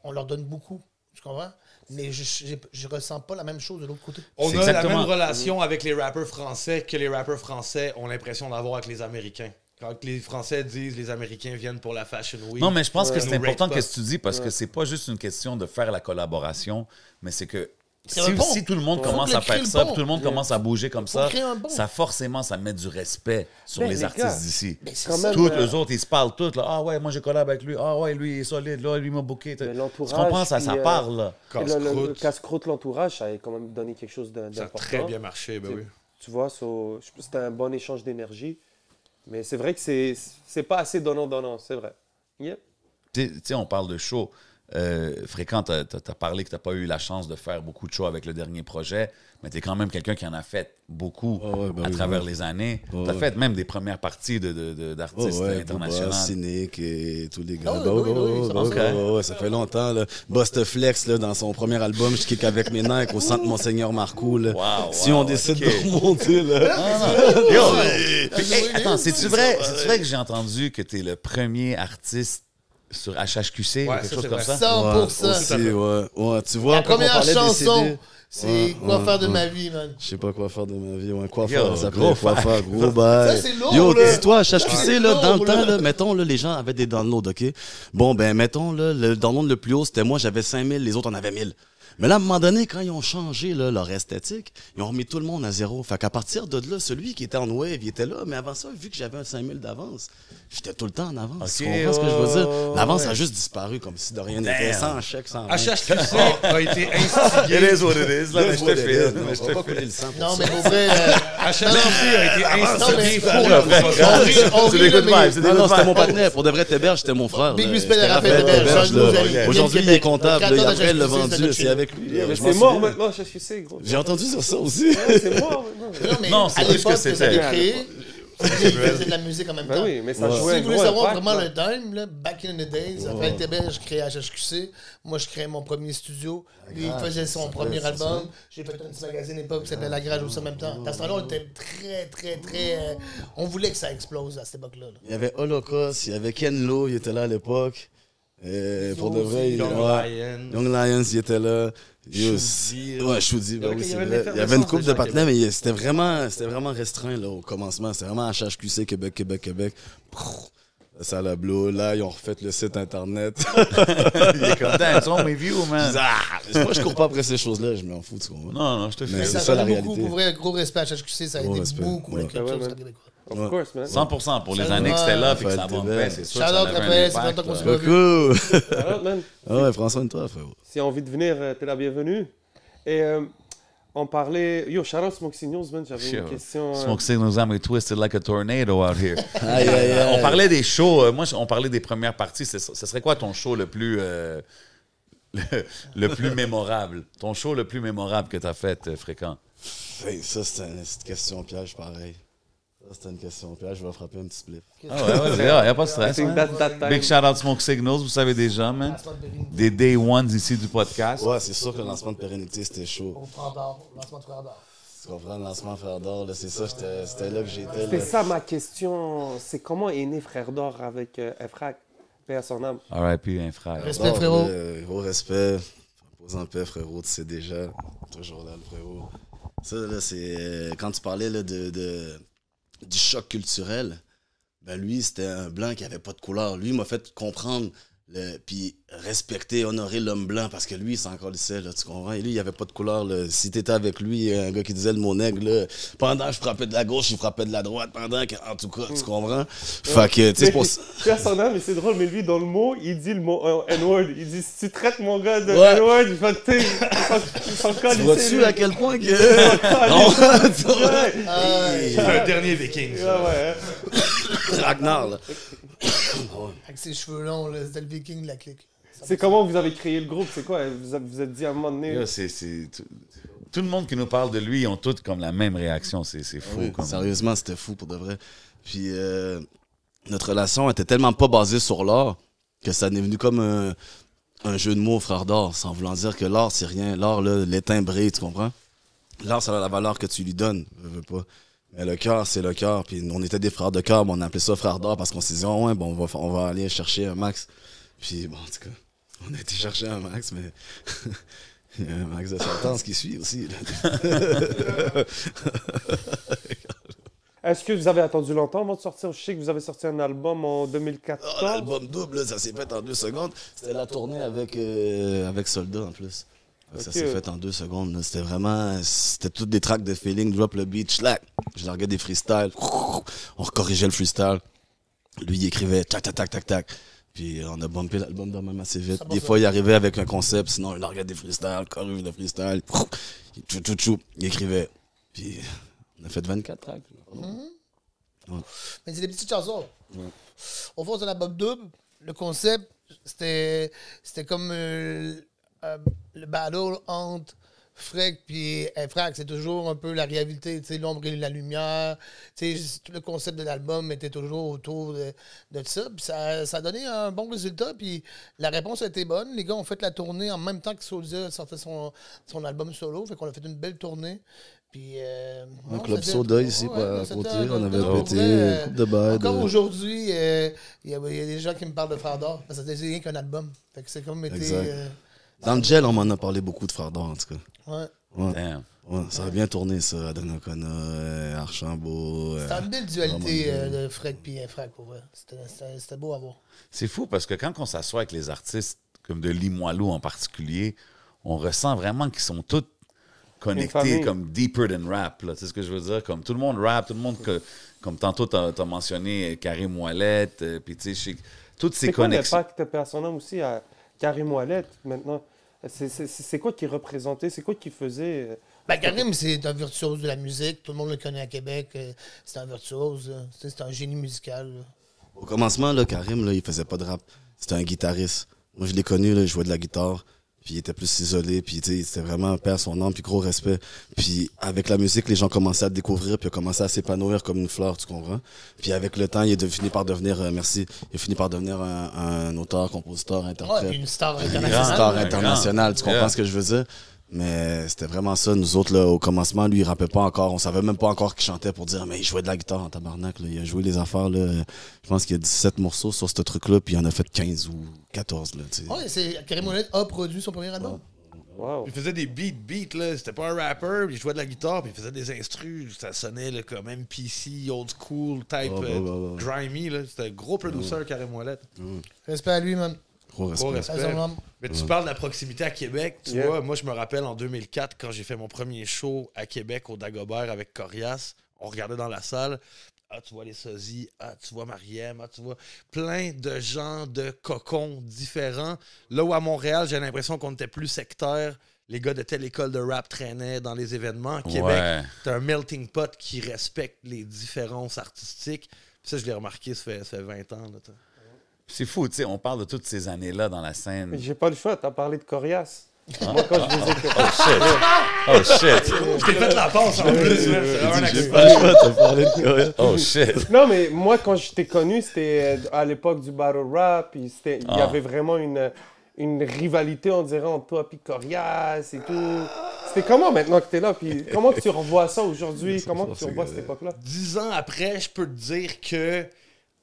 On leur donne beaucoup. Tu comprends? Mais je ressens pas la même chose de l'autre côté. On C'est a exactement- la même relation avec les rappeurs français que les rappeurs français ont l'impression d'avoir avec les Américains. Quand les Français disent les Américains viennent pour la Fashion Week. Non, mais je pense que c'est nous important rate pas. ce que tu dis parce que c'est pas juste une question de faire la collaboration, mais c'est que C'est un pont. si tout le monde Faut commence que à créer faire le ça, pont. puis tout le monde commence à bouger comme Faut ça, créer un pont. ça met du respect sur Ben, les les artistes gars, d'ici. Mais c'est Quand ça. même, Tous les autres, ils se parlent tous. Là. Ah ouais, moi j'ai collab avec lui. Ah ouais, lui il est solide. Là, lui m'a booké. Tu Mais l'entourage, comprends ça? Ça puis, parle. Là. Le Casse-croûte. casse-croûte, l'entourage, ça a quand même donné quelque chose Ça a d'important. très bien marché, ben oui. Tu vois, je pense que c'était un bon échange d'énergie. Mais c'est vrai que c'est pas assez donnant-donnant, c'est vrai. Yep. Tu sais, on parle de show. Fréquent, tu as parlé que tu n'as pas eu la chance de faire beaucoup de shows avec le dernier projet, mais tu es quand même quelqu'un qui en a fait beaucoup à travers les années. Tu as fait même des premières parties d'artistes internationaux. Cynic et tous les gars. Ah oui, oui, Ça fait longtemps. Là. Busta Flex, là, dans son premier album, je kick avec mes Nike au centre Monseigneur Marcoux. Là. Si on décide de remonter, là. Attends, c'est-tu vrai que j'ai entendu que tu es le premier artiste sur HHQC ou Ouais, quelque ça, chose c'est comme vrai. ça? 100%. Aussi, ouais. Tu vois, La quand on première parlait des chanson, CD, c'est Quoi faire de ma vie, man. je sais pas quoi faire de ma vie. Ouais, quoi Yo, faire, ça gros s'appelait quoi faire, gros bail. Ça, c'est lourd, Yo, là. dis-toi, Ça, HHQC, c'est là, dans le lourd, temps, là. là, mettons, là, les gens avaient des downloads, OK? Bon, ben, mettons, là, le download le plus haut, c'était moi, j'avais 5000, les autres en avaient 1000. Mais là, à un moment donné, quand ils ont changé là, leur esthétique, ils ont remis tout le monde à zéro. Fait qu'à partir de là, celui qui était en wave, il était là. Mais avant ça, vu que j'avais un 5000 d'avance, j'étais tout le temps en avance. Tu comprends ce que je veux dire? L'avance a juste disparu comme si de rien n'était. Sans chèque, sans rien. HHQC a été instigé. It is what it is. Là, mais je te file. On va pas couler le sang pour Non, ça. mais pour vrai. HHQC a été instigé par on la rit, C'est des là, good mais- vibes. C'est des Non, non, good c'était mon vibes. partenaire. Pour de vrai, Téberge, c'était mon frère. Big là. respect à C'était Raphaël Raphaël Téberge, Téberge, nous là. amis. Aujourd'hui, il est comptable. là, Il est en train de le Créateur vendre. d'HHQC, C'est avec lui. Mais Je m'en c'est mort souviens. maintenant, HHQC, gros. J'ai entendu sur ça aussi. C'est mort maintenant. Non, mais Non, c'est à plus l'époque que que ça a c'était. été créé, il faisait de la musique en même Ben temps. oui, mais ça Ouais. jouait Si un vous voulez gros savoir impact, vraiment là. le time, là, back in the days, Raphaël Téberge, je créais HHQC. Moi, je créais mon premier studio. Lui, il faisait son premier album. J'ai fait un petit magazine époque qui s'appelait La Garage aussi en même temps. À ce temps-là, on était très. On voulait que ça explose à cette époque-là. là. Il y avait Holocaust, il y avait Ken Lo, il était là à l'époque. Pour de vrai, Young ouais. Lion. Young Lions, il était là. Shoudi. Ouais, Shoudi, ben oui, il y c'est avait vrai. une Il y avait une couple de effervescence partenaires, mais c'était vraiment restreint là, au commencement. C'était vraiment HHQC, Québec. Ça la blow. Là, ils ont refait le site internet. Il est comme, damn, it's on my view, man. Moi, je cours pas après ces choses-là, je m'en fous, tu comprends? Non, je te Mais file. c'est Ça ça, a la donné beaucoup, réalité. pour vrai, gros respect à HHQC. Ça a Gros aidé respect, beaucoup la ouais. culture Ouais, du ouais. Québécois. Of course, man. 100% pour les Ça années que va, c'était là, puis que Raphaël ça va en Téberge. paix, c'est sûr. que Shout ça out, avait un Raphaël, c'est impact, longtemps qu'on se là. voit. Coucou! Alors, man, Ouais, prends soin de toi, frérot. si tu as envie de venir, t'es la bienvenue. Et on parlait... Yo, shout out Smoke Signals, man. J'avais une question... Smoke signals and we twisted like a tornado out here. Aïe, aïe, aïe. On parlait des shows. On parlait des premières parties. Ce serait quoi ton show le plus le plus mémorable? Ton show le plus mémorable que tu as fait, Fréquent? Hey, ça, c'est une question piège, pareil. Ça, c'était une question piège. Je vais frapper un petit spliff. Ah ouais, il n'y a pas de stress. I think hein. that time. Big shout out Smoke Signals, vous savez déjà, man. Des day ones ici du podcast. Ouais, c'est sûr que le lancement de pérennité, c'était chaud. Au Frère d'Or, lancement de Frère d'Or. Tu comprends, le lancement Frère d'Or, là, c'est ça, c'était là que j'étais. C'était là. ça ma question. C'est comment est né Frère d'Or avec Efrak, paix à son âme. R.I.P. un frère. Respect, frérot. Gros respect. Pose en paix, frérot, tu sais déjà. Toujours là, le frérot. Ça, là, c'est. Quand tu parlais là, du choc culturel, ben lui, c'était un blanc qui avait pas de couleur. Lui, il m'a fait comprendre, puis respecter, honorer l'homme blanc, parce que lui, il s'en colissait, là, tu comprends? Et lui, il avait pas de couleur, là. Si t'étais avec lui, un gars qui disait le mot nègre, là, pendant que je frappais de la gauche, il frappait de la droite, pendant que, en tout cas, tu comprends? Fait que, tu sais, c'est pour ça. Paix à son âme, mais c'est drôle, mais lui, dans le mot, il dit le mot N-word. Il dit, si tu traites mon gars de Ouais. N-word, je vais te... Il s'en colle. Tu vois-tu à quel point que. Non, tu vois? C'est un dernier Viking. ça. Ouais. Ragnar, là. Avec ses cheveux longs, là, c'était le viking de la clique. C'est comment vous avez créé le groupe? C'est quoi? Vous êtes dit à un moment donné... Là, tout le monde qui nous parle de lui, ils ont tous comme la même réaction. C'est fou. Oui, comme... sérieusement, c'était fou pour de vrai. Puis notre relation était tellement pas basée sur l'art que ça est venu comme un jeu de mots, frère d'or, sans vouloir dire que l'art, c'est rien. L'art, là, l'est timbré, tu comprends? L'art, ça a la valeur que tu lui donnes, veux pas. Mais le cœur, c'est le cœur. Puis on était des frères de cœur, mais on appelait ça frères d'or parce qu'on s'est dit, oh, ouais, bon, on va aller chercher un max. Puis bon, en tout cas, on a été chercher un max, mais il y a un max de sentence qui suit aussi. Est-ce que vous avez attendu longtemps avant de sortir? Je sais que vous avez sorti un album en 2014. Oh, l'album double, là, ça s'est fait en 2 secondes. C'était la tournée avec Soldat en plus. Ça s'est fait en 2 secondes. Là. C'était vraiment. C'était toutes des tracks de feeling. Drop le beat, schlack. Je larguais des freestyles. On corrigeait le freestyle. Lui, il écrivait tac, tac, tac, tac, tac. Puis on a bumpé l'album de même assez vite. Des fois, il arrivait avec un concept. Sinon, il larguait des freestyles, corrige le freestyle. Il écrivait. Puis on a fait 24 tracks. Ouais. Mais c'est des petites chansons. Au fond, c'est un album double. Le concept, c'était comme le battle entre Freck et Frack. C'est toujours un peu la réalité, l'ombre et la lumière. Tout le concept de l'album était toujours autour de ça. Puis ça a donné un bon résultat. Puis la réponse a été bonne. Les gars ont fait la tournée en même temps que Soulja sortait son album solo. Fait qu'on a fait une belle tournée. Puis, un club soda ici, à côté, on avait pété une coupe de bail. Encore aujourd'hui, il y a des gens qui me parlent de Frères d'Or, parce que c'est rien qu'un album. Fait que c'est comme été... Dans le gel, on m'en a parlé beaucoup de Frères d'Or, en tout cas. Ouais. Ouais, ça a bien tourné, ça, à Donnacona, Archambault. C'était une belle dualité de Freck et Frack, pour vrai. C'était beau à voir. C'est fou, parce que quand on s'assoit avec les artistes, comme de Limoilou en particulier, on ressent vraiment qu'ils sont tous connectés comme deeper than rap. Tu sais ce que je veux dire? Comme tout le monde rap, tout le monde, comme tantôt tu as mentionné Karim Ouellette, puis tu sais, toutes ces connexions. C'est quoi l'impact personnel aussi à Karim Ouellette maintenant? C'est quoi qu'il représentait? C'est quoi qu'il faisait? Karim, c'est un virtuose de la musique. Tout le monde le connaît à Québec. C'est un virtuose. C'est un génie musical. Au commencement, là, Karim, là, il faisait pas de rap. C'était un guitariste. Moi, je l'ai connu, là, il jouait de la guitare. Puis il était plus isolé, puis c'était vraiment père son âme, puis gros respect. Puis avec la musique, les gens commençaient à découvrir, puis commençaient à s'épanouir comme une fleur, tu comprends? Puis avec le temps, il fini par devenir, un auteur, compositeur, interprète. Ouais, une star internationale, tu comprends ce que je veux dire? Mais c'était vraiment ça. Nous autres, là, au commencement, lui, il rappait pas encore. On savait même pas encore qu'il chantait pour dire, mais il jouait de la guitare en tabarnak. Là. Il a joué les affaires. Là. Je pense qu'il y a 17 morceaux sur ce truc-là, puis il en a fait 15 ou 14. Là, Karim Ouellette a produit son premier album. Wow. Il faisait des beats, là. C'était pas un rapper, puis il jouait de la guitare, puis il faisait des instrus. Ça sonnait là, comme MPC, old school, type grimy. Là. C'était un gros producer, Karim Ouellette. Respect à lui, man. Gros respect. Mais tu parles de la proximité à Québec. Tu vois, moi, je me rappelle en 2004, quand j'ai fait mon premier show à Québec, au Dagobert, avec Corias, on regardait dans la salle. Ah, tu vois les sosies. Ah, tu vois Mariem. Ah, tu vois plein de gens de cocons différents. Là où à Montréal, j'ai l'impression qu'on était plus sectaire. Les gars de telle école de rap traînaient dans les événements. À Québec, t'as un melting pot qui respecte les différences artistiques. Puis ça, je l'ai remarqué, ça fait 20 ans. Là, c'est fou, tu sais, on parle de toutes ces années-là dans la scène. J'ai pas le choix, t'as parlé de Corias. Moi, quand je vous ai fait... Oh shit! Je t'ai fait la passe en plus, J'ai pas le choix, t'as parlé de Corias. Oh shit! Non, mais moi, quand je t'ai connu, c'était à l'époque du battle rap. Il y avait vraiment une rivalité, on dirait, entre toi et Corias et tout. C'était comment maintenant que t'es là? Puis comment tu revois ça aujourd'hui? Comment tu revois cette époque-là? 10 ans après, je peux te dire que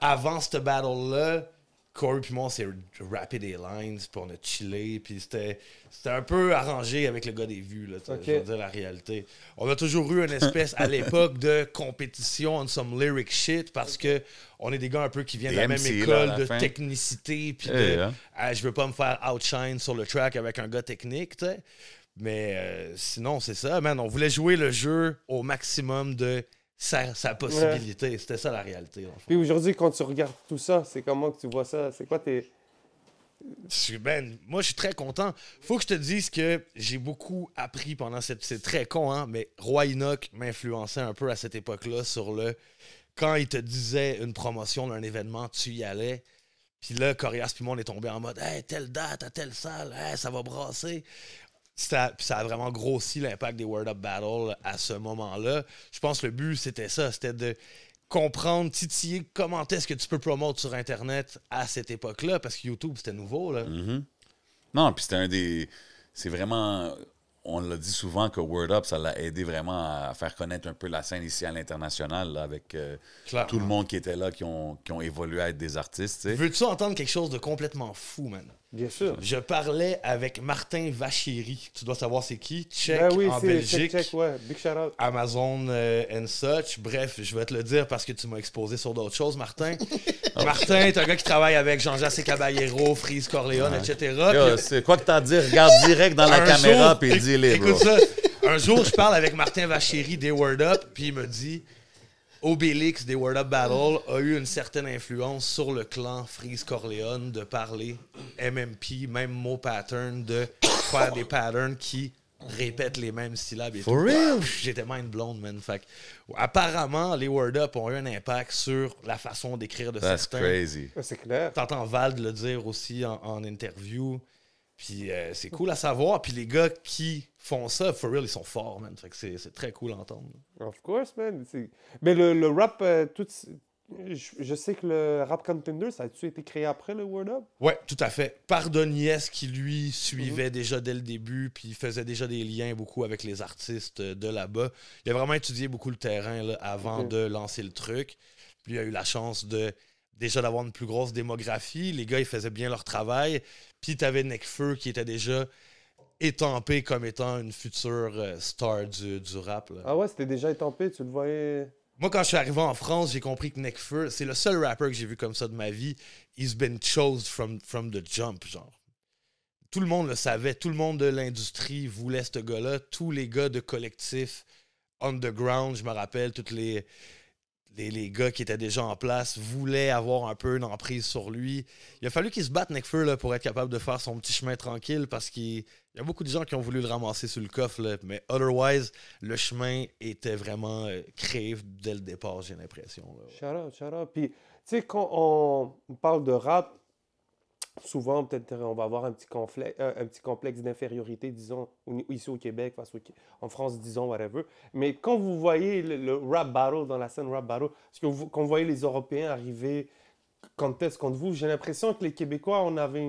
avant cette battle-là, Corey puis moi, on s'est rappé des lines, puis on a chillé, puis c'était un peu arrangé avec le gars des vues, là, je veux dire la réalité. On a toujours eu une espèce, à l'époque, de compétition on some lyric shit, parce que on est des gars un peu qui viennent de la même école de technicité, puis je veux pas me faire outshine sur le track avec un gars technique, tu sais. Mais sinon, c'est ça, man. On voulait jouer le jeu au maximum de sa possibilité. Ouais. C'était ça la réalité. Puis aujourd'hui, quand tu regardes tout ça, c'est comment que tu vois ça? C'est quoi tes... Ben, moi, je suis très content. Faut que je te dise que j'ai beaucoup appris pendant cette... C'est très con, hein, mais Roy Enoch m'influençait un peu à cette époque-là sur le... Quand il te disait une promotion d'un événement, tu y allais. Puis là, Corias puis moi, on est tombé en mode « Hey, telle date, à telle salle, hey, ça va brasser. » Ça a vraiment grossi l'impact des Word Up Battle à ce moment-là. Je pense que le but, c'était ça. C'était de comprendre, titiller comment est-ce que tu peux promouvoir sur Internet à cette époque-là, parce que YouTube, c'était nouveau. Là. Non, puis c'était c'est vraiment... on l'a dit souvent que Word Up, ça l'a aidé vraiment à faire connaître un peu la scène ici à l'international, là, avec tout le monde qui était là, qui ont évolué à être des artistes. Tu sais. Veux-tu entendre quelque chose de complètement fou, man? Bien sûr. Je parlais avec Martin Vachiri. Tu dois savoir c'est qui? Tchèque, Ben oui, en c'est Belgique. check, ouais. Big shout out. Amazon and such. Bref, je vais te le dire parce que tu m'as exposé sur d'autres choses, Martin. Martin est un gars qui travaille avec Jean-Jacques Caballero, Freeze Corleone, etc. Yo, c'est quoi que t'as à dire? Regarde direct dans la Un caméra jour, puis dis-les, bro. écoute ça. Un jour, je parle avec Martin Vachiri des Word Up, puis il me dit Obélix des Word Up Battle a eu une certaine influence sur le clan Freeze Corleone de parler MMP, même mot pattern, de faire des patterns qui répètent les mêmes syllabes et For tout. real? J'étais mind blown, man. Fait que, apparemment, les Word Up ont eu un impact sur la façon d'écrire de That's certains. crazy. Ouais, c'est clair. T'entends Vald le dire aussi en interview. Puis c'est cool à savoir. Puis les gars qui font ça, for real, ils sont forts, man. Fait que c'est très cool à entendre. Of course, man. Mais le rap, je sais que le Rap Contender, ça a-tu été créé après le Word Up? Ouais, tout à fait. Pardonies qui, lui, suivait déjà dès le début, puis faisait déjà des liens beaucoup avec les artistes de là-bas. Il a vraiment étudié beaucoup le terrain là, avant de lancer le truc. Puis il a eu la chance déjà d'avoir une plus grosse démographie. Les gars, ils faisaient bien leur travail. Puis t'avais Nekfeu qui était déjà étampé comme étant une future star du rap. Là. Ah ouais, c'était déjà étampé, tu le voyais... Moi, quand je suis arrivé en France, j'ai compris que Nekfeu, c'est le seul rapper que j'ai vu comme ça de ma vie. He's been chose from the jump, genre. Tout le monde le savait. Tout le monde de l'industrie voulait ce gars-là. Tous les gars de collectifs underground, je me rappelle, tous les gars qui étaient déjà en place voulaient avoir un peu une emprise sur lui. Il a fallu qu'il se batte, Nekfeu, là, pour être capable de faire son petit chemin tranquille parce qu'il y a beaucoup de gens qui ont voulu le ramasser sur le coffre. Là, mais otherwise, le chemin était vraiment créé dès le départ, j'ai l'impression. Là. Shout out. Puis, tu sais, quand on parle de rap, souvent, peut-être, on va avoir un petit complexe d'infériorité, disons, ici au Québec, en France, disons, whatever. Mais quand vous voyez le rap battle, dans la scène rap battle, quand vous voyez les Européens arriver contest contre vous, j'ai l'impression que les Québécois, on avait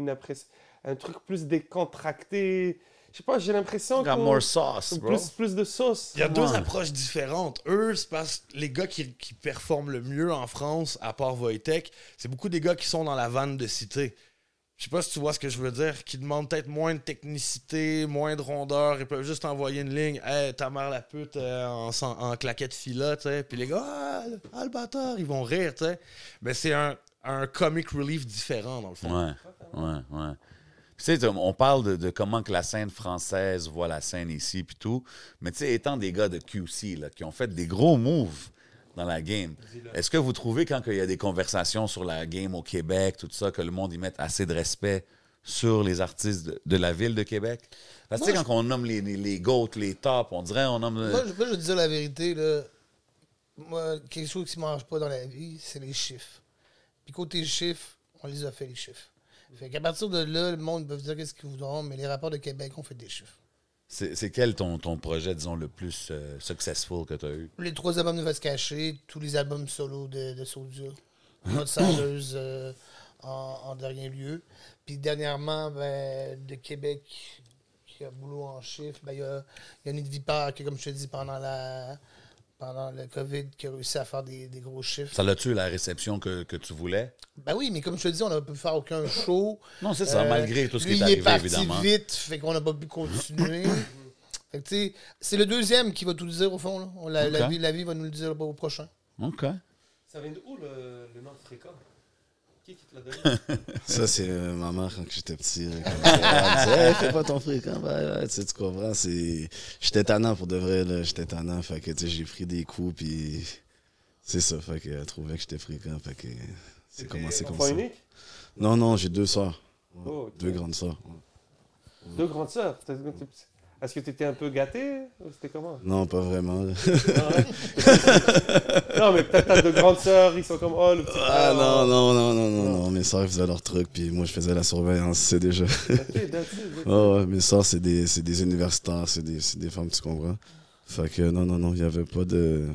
un truc plus décontracté. Je sais pas, j'ai l'impression Got more sauce, bro. Plus de sauce. Il y a deux approches différentes. Eux, c'est parce que les gars qui performent le mieux en France, à part Wojtek, c'est beaucoup des gars qui sont dans la vanne de cité. Je sais pas si tu vois ce que je veux dire, qui demandent peut-être moins de technicité, moins de rondeur. Ils peuvent juste envoyer une ligne. Hey, ta mère la pute en claquette fila, tu sais. Puis les gars, le bâtard, ils vont rire, tu sais. Mais c'est un comic relief différent, dans le fond. Ouais. Tu sais, on parle de comment que la scène française voit la scène ici puis tout. Mais tu sais, étant des gars de QC là, qui ont fait des gros moves dans la game, est-ce que vous trouvez quand il y a des conversations sur la game au Québec, tout ça, que le monde y mette assez de respect sur les artistes de la ville de Québec? Parce que tu sais, quand on nomme les GOAT, les tops, on dirait on nomme... Moi, je veux te dire la vérité, là. Moi, quelque chose qui ne mange pas dans la vie, c'est les chiffres. Puis côté chiffres, on les a fait, les chiffres. Fait qu'à partir de là, le monde peut dire qu'est-ce qu'ils voudront, mais les rapports de Québec ont fait des chiffres. C'est quel ton projet, disons, le plus successful que tu as eu? Les 3 albums de Va se cacher, tous les albums solo de Soulja, Notre Saleuse en dernier lieu. Puis dernièrement, de Québec, qui a boulot en chiffres, il y a Nid Vipar qui, comme je te dis, pendant le COVID, qui a réussi à faire des gros chiffres. Ça l'a-tu la réception que tu voulais? Ben oui, mais comme je te dis, on n'a pas pu faire aucun show. Non, c'est ça, malgré tout ce qui est il arrivé, est parti évidemment. vite, fait qu'on n'a pas pu continuer. Fait que, tu sais, c'est le deuxième qui va tout le dire, au fond. Là. La vie va nous le dire au prochain. OK. Ça vient de où, le nom de Fréquent? Qui te l'a donné? Ça, c'est ma mère quand j'étais petit. Elle disait, hey, fais pas ton fréquent. Tu comprends? J'étais tannant pour de vrai. Là. J'étais tannant. Fait que j'ai pris des coups. Puis c'est ça. Fait qu'elle trouvait que j'étais fréquent. Fait que c'est commencé comme ça. Unique? Non, j'ai 2 sœurs. Oh, okay. 2 grandes sœurs. 2 grandes sœurs? Est-ce que tu étais un peu gâté? Ou c'était comment? Non, pas vraiment. Non, mais peut-être t'as 2 grandes sœurs, ils sont comme, oh, le petit frère. Non. Mes sœurs faisaient leur truc, puis moi, je faisais la surveillance, c'est déjà. Ouais, mes sœurs, c'est des universitaires, c'est des femmes, tu comprends? Fait que non, il n'y avait pas de...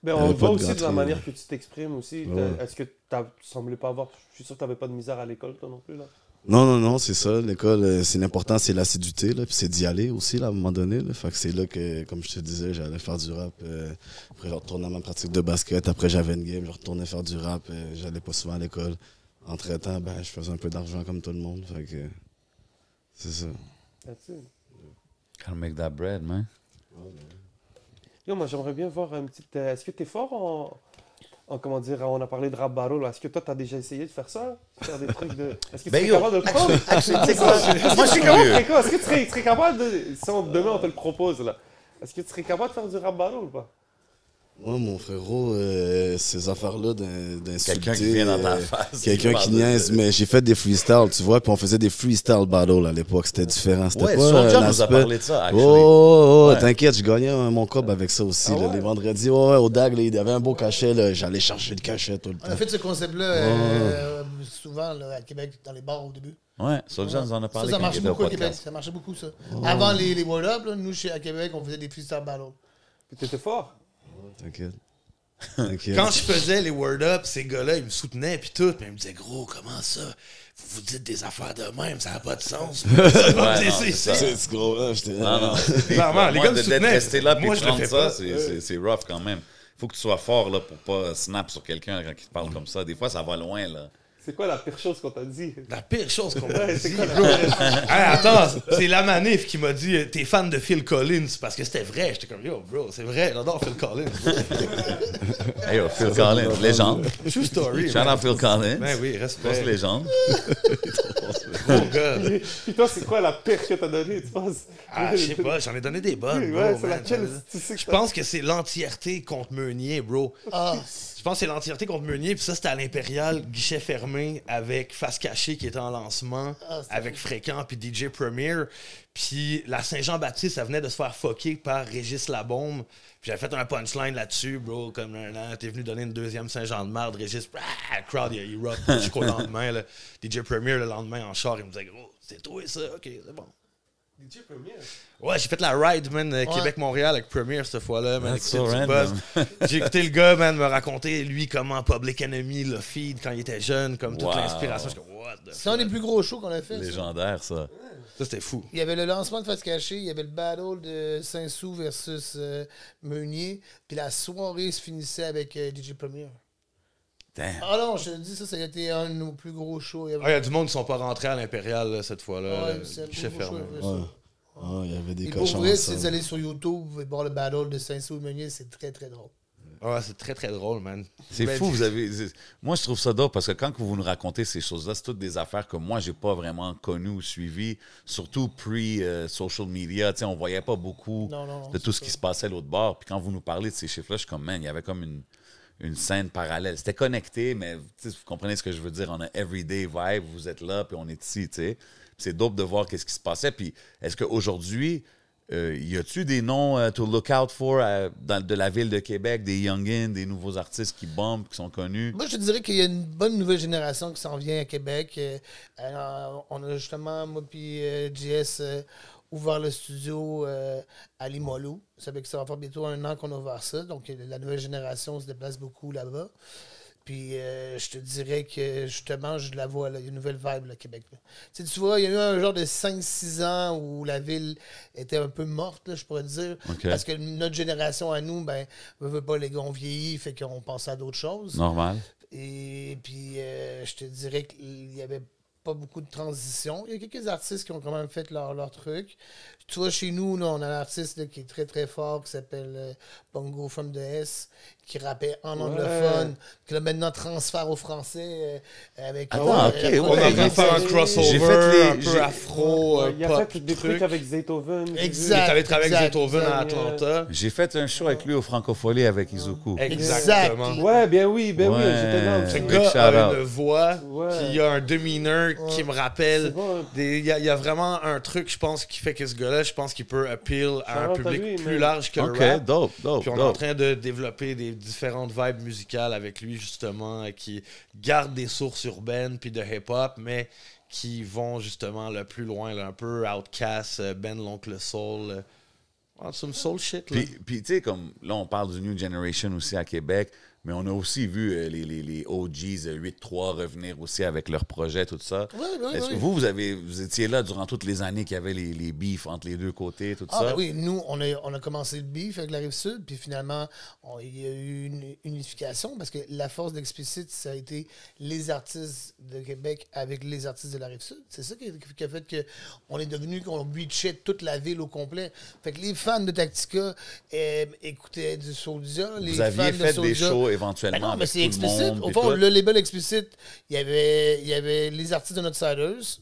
Ben, on voit aussi de la manière que tu t'exprimes aussi. Ouais. Est-ce que tu semblais pas avoir... Je suis sûr que tu n'avais pas de misère à l'école, toi non plus, là? Non, c'est ça. L'école, c'est l'important, c'est l'assiduité, là, puis c'est d'y aller aussi, là, à un moment donné. Là. Fait que c'est là que, comme je te disais, j'allais faire du rap. Après, je retournais à ma pratique de basket. Après, j'avais une game, je retournais faire du rap. J'allais pas souvent à l'école. Entre-temps, je faisais un peu d'argent comme tout le monde. Fait que c'est ça. Gotta make that bread, man. Yo, moi, j'aimerais bien voir un petit... est-ce que tu es fort en... Comment dire, on a parlé de rap battle. Est-ce que toi, tu as déjà essayé de faire ça? Faire des trucs de... Est-ce que tu serais capable de le prendre? Moi, je suis capable. Est-ce que tu serais capable de... Si demain, on te le propose, là. Est-ce que tu serais capable de faire du rap battle ou pas? Moi, mon frérot, ces affaires-là d'insulter... Quelqu'un qui vient dans ta face. Quelqu'un qui niaise, mais j'ai fait des freestyles, tu vois, puis on faisait des freestyle battles à l'époque, c'était différent. C'était Ouais, pas Soulja nous a parlé de ça, actually. Oh, Ouais. T'inquiète, je gagnais mon cob avec ça aussi. Là, les vendredis, au DAG, là, il y avait un beau cachet, là, j'allais chercher le cachet tout le temps. On a fait ce concept-là souvent là, à Québec, dans les bars au début. Ouais, Soulja nous en a parlé Ça quand il marchait était au beaucoup à Québec. podcast. Ça marchait beaucoup, ça. Avant les Word Up, là, nous, à Québec, on faisait des freestyle battles. Puis t'étais fort. T'inquiète. Quand je faisais les Word Up, ces gars-là, ils me soutenaient puis tout, mais ils me disaient gros, comment ça? Vous dites des affaires de même, ça n'a pas de sens. C'est gros, là, j'étais... Non, Clairement, les gars me d'être soutenaient. resté là puis Moi, je le prendre fais ça, pas. c'est rough quand même. Faut que tu sois fort là pour pas snap sur quelqu'un quand il te parle comme ça. Des fois, ça va loin là. C'est quoi la pire chose qu'on t'a dit? La pire chose qu'on m'a C'est dit, quoi la bro. pire chose? Hey, attends, c'est la manif qui m'a dit t'es fan de Phil Collins parce que c'était vrai. J'étais comme yo, bro, c'est vrai, j'adore Phil Collins. Hey yo, Phil Collins, légende. True story. Shout out Phil Collins. Ben oui, Grosse respect. légende. Oh god. Puis toi, c'est quoi la pire que t'as donnée, tu penses? Ah, je sais pas, j'en ai donné des bonnes. Ouais, bro, c'est man. laquelle? Tu sais que Je pense que c'est l'entièreté contre Meunier, bro. Ah, Je pense que c'est l'entièreté contre Meunier, puis ça, c'était à l'Impérial, guichet fermé, avec Face Cachée qui était en lancement, avec Fréquent, puis DJ Premier. Puis la Saint-Jean-Baptiste, ça venait de se faire fucker par Régis Labombe. Puis j'avais fait un punchline là-dessus, bro, comme t'es venu donner une deuxième Saint-Jean de marde. Régis, le crowd, il rock jusqu'au lendemain. Là. DJ Premier, le lendemain, en char, il me disait, gros, c'est toi ça, ok, c'est bon. DJ Premier. Ouais, j'ai fait la ride, man, Québec-Montréal avec Premier cette fois-là, man. That's écouté so du random. buzz. J'ai écouté le gars, man, me raconter, lui, comment Public Enemy le feed quand il était jeune, comme toute Wow. l'inspiration. Je suis comme, what the c'est un des plus gros shows qu'on a fait. ça. Légendaire ça. Ça, c'était fou. Il y avait le lancement de Face Cachée, il y avait le battle de Saint-Sou versus Meunier, puis la soirée se finissait avec DJ Premier. Damn. Ah non, je te dis, ça a été un de nos plus gros shows. Il y avait... Ah, il y a du monde qui sont pas rentrés à l'Impérial là, cette fois-là. Ouais, le c'est un guichet gros show, fermé. il y avait ça. Ah, il y avait des Et pour cochons vrai, si vous ensemble. allez sur YouTube, vous pouvez voir le battle de Saint-Sou et Meunier, c'est très très drôle. Ouais, c'est très très drôle, man. C'est Ben, fou, moi je trouve ça dope parce que quand vous nous racontez ces choses-là, c'est toutes des affaires que moi j'ai pas vraiment connues ou suivies, surtout pre-social media, tu sais, on voyait pas beaucoup Non, de tout ce qui se passait à l'autre bord. Puis quand vous nous parlez de ces chiffres-là, je suis comme, man, il y avait comme une scène parallèle. C'était connecté, mais vous comprenez ce que je veux dire, on a everyday vibe, vous êtes là, puis on est ici, tu sais. C'est dope de voir qu'est-ce qui se passait. Puis est-ce qu'aujourd'hui, y a-tu des noms to look out for de la ville de Québec, des youngins, des nouveaux artistes qui bombent, qui sont connus? Moi, je te dirais qu'il y a une bonne nouvelle génération qui s'en vient à Québec. On a justement, moi puis JS, ouvert le studio à Limoilou. Ça fait que ça va faire bientôt 1 an qu'on a ouvert ça. Donc, la nouvelle génération se déplace beaucoup là-bas. Puis, je te dirais que, justement, je la vois, là, il y a une nouvelle vibe, là, Québec. Là. Tu vois, il y a eu un genre de 5-6 ans où la ville était un peu morte, là, je pourrais te dire. Okay. Parce que notre génération à nous, ben, on veut pas, les gars ont vieilli, fait qu'on pense à d'autres choses. Normal. Et puis, je te dirais qu'il y avait pas beaucoup de transition. Il y a quelques artistes qui ont quand même fait leur truc. Tu vois, chez nous, là, on a un artiste là, qui est très, très fort, qui s'appelle Bongo from the S, qui rappait en anglophone, qui là, maintenant transfère au français avec... Attends, ok, On est en train de faire un crossover, J'ai fait un peu afro, Il a pop, fait des trucs avec Zaytoven. Il est Exact. allé travailler avec Zaytoven à exact. Atlanta. J'ai fait un show avec lui au Francophonie avec Izuku. Exactement. Ouais, ben oui, Ouais. j'étais là. Ce Big gars shout a out. une voix, Ouais. puis il a un demeanor qui me rappelle. C'est bon. Il y a vraiment un truc, je pense, qui fait que ce gars-là, je pense qu'il peut appeal à un Shout out à public lui, plus man. large que Ok, le rap. dope. Puis on est en train de développer des différentes vibes musicales avec lui, justement, qui gardent des sources urbaines puis de hip-hop, mais qui vont justement le plus loin, là, un peu Outkast, Ben l'Oncle Soul. Some soul shit, là. Puis tu sais, comme là, on parle du New Generation aussi à Québec. Mais on a aussi vu les OGs 8-3 revenir aussi avec leurs projets, tout ça. Est-ce que vous étiez là durant toutes les années qu'il y avait les beefs entre les deux côtés, tout ça? Ben oui, nous, on a commencé le beef avec la Rive-Sud, puis finalement, il y a eu une unification parce que la force d'Explicit, ça a été les artistes de Québec avec les artistes de la Rive-Sud. C'est ça qui a fait qu'on est devenu, qu'on reachait toute la ville au complet. Fait que les fans de Tactica écoutaient du Soulja. Vous aviez fait des shows éventuellement. Ben non, mais avec c'est tout le Explicit. monde, Au puis fond, tout. le label Explicit, il y avait les artistes de Outsiders,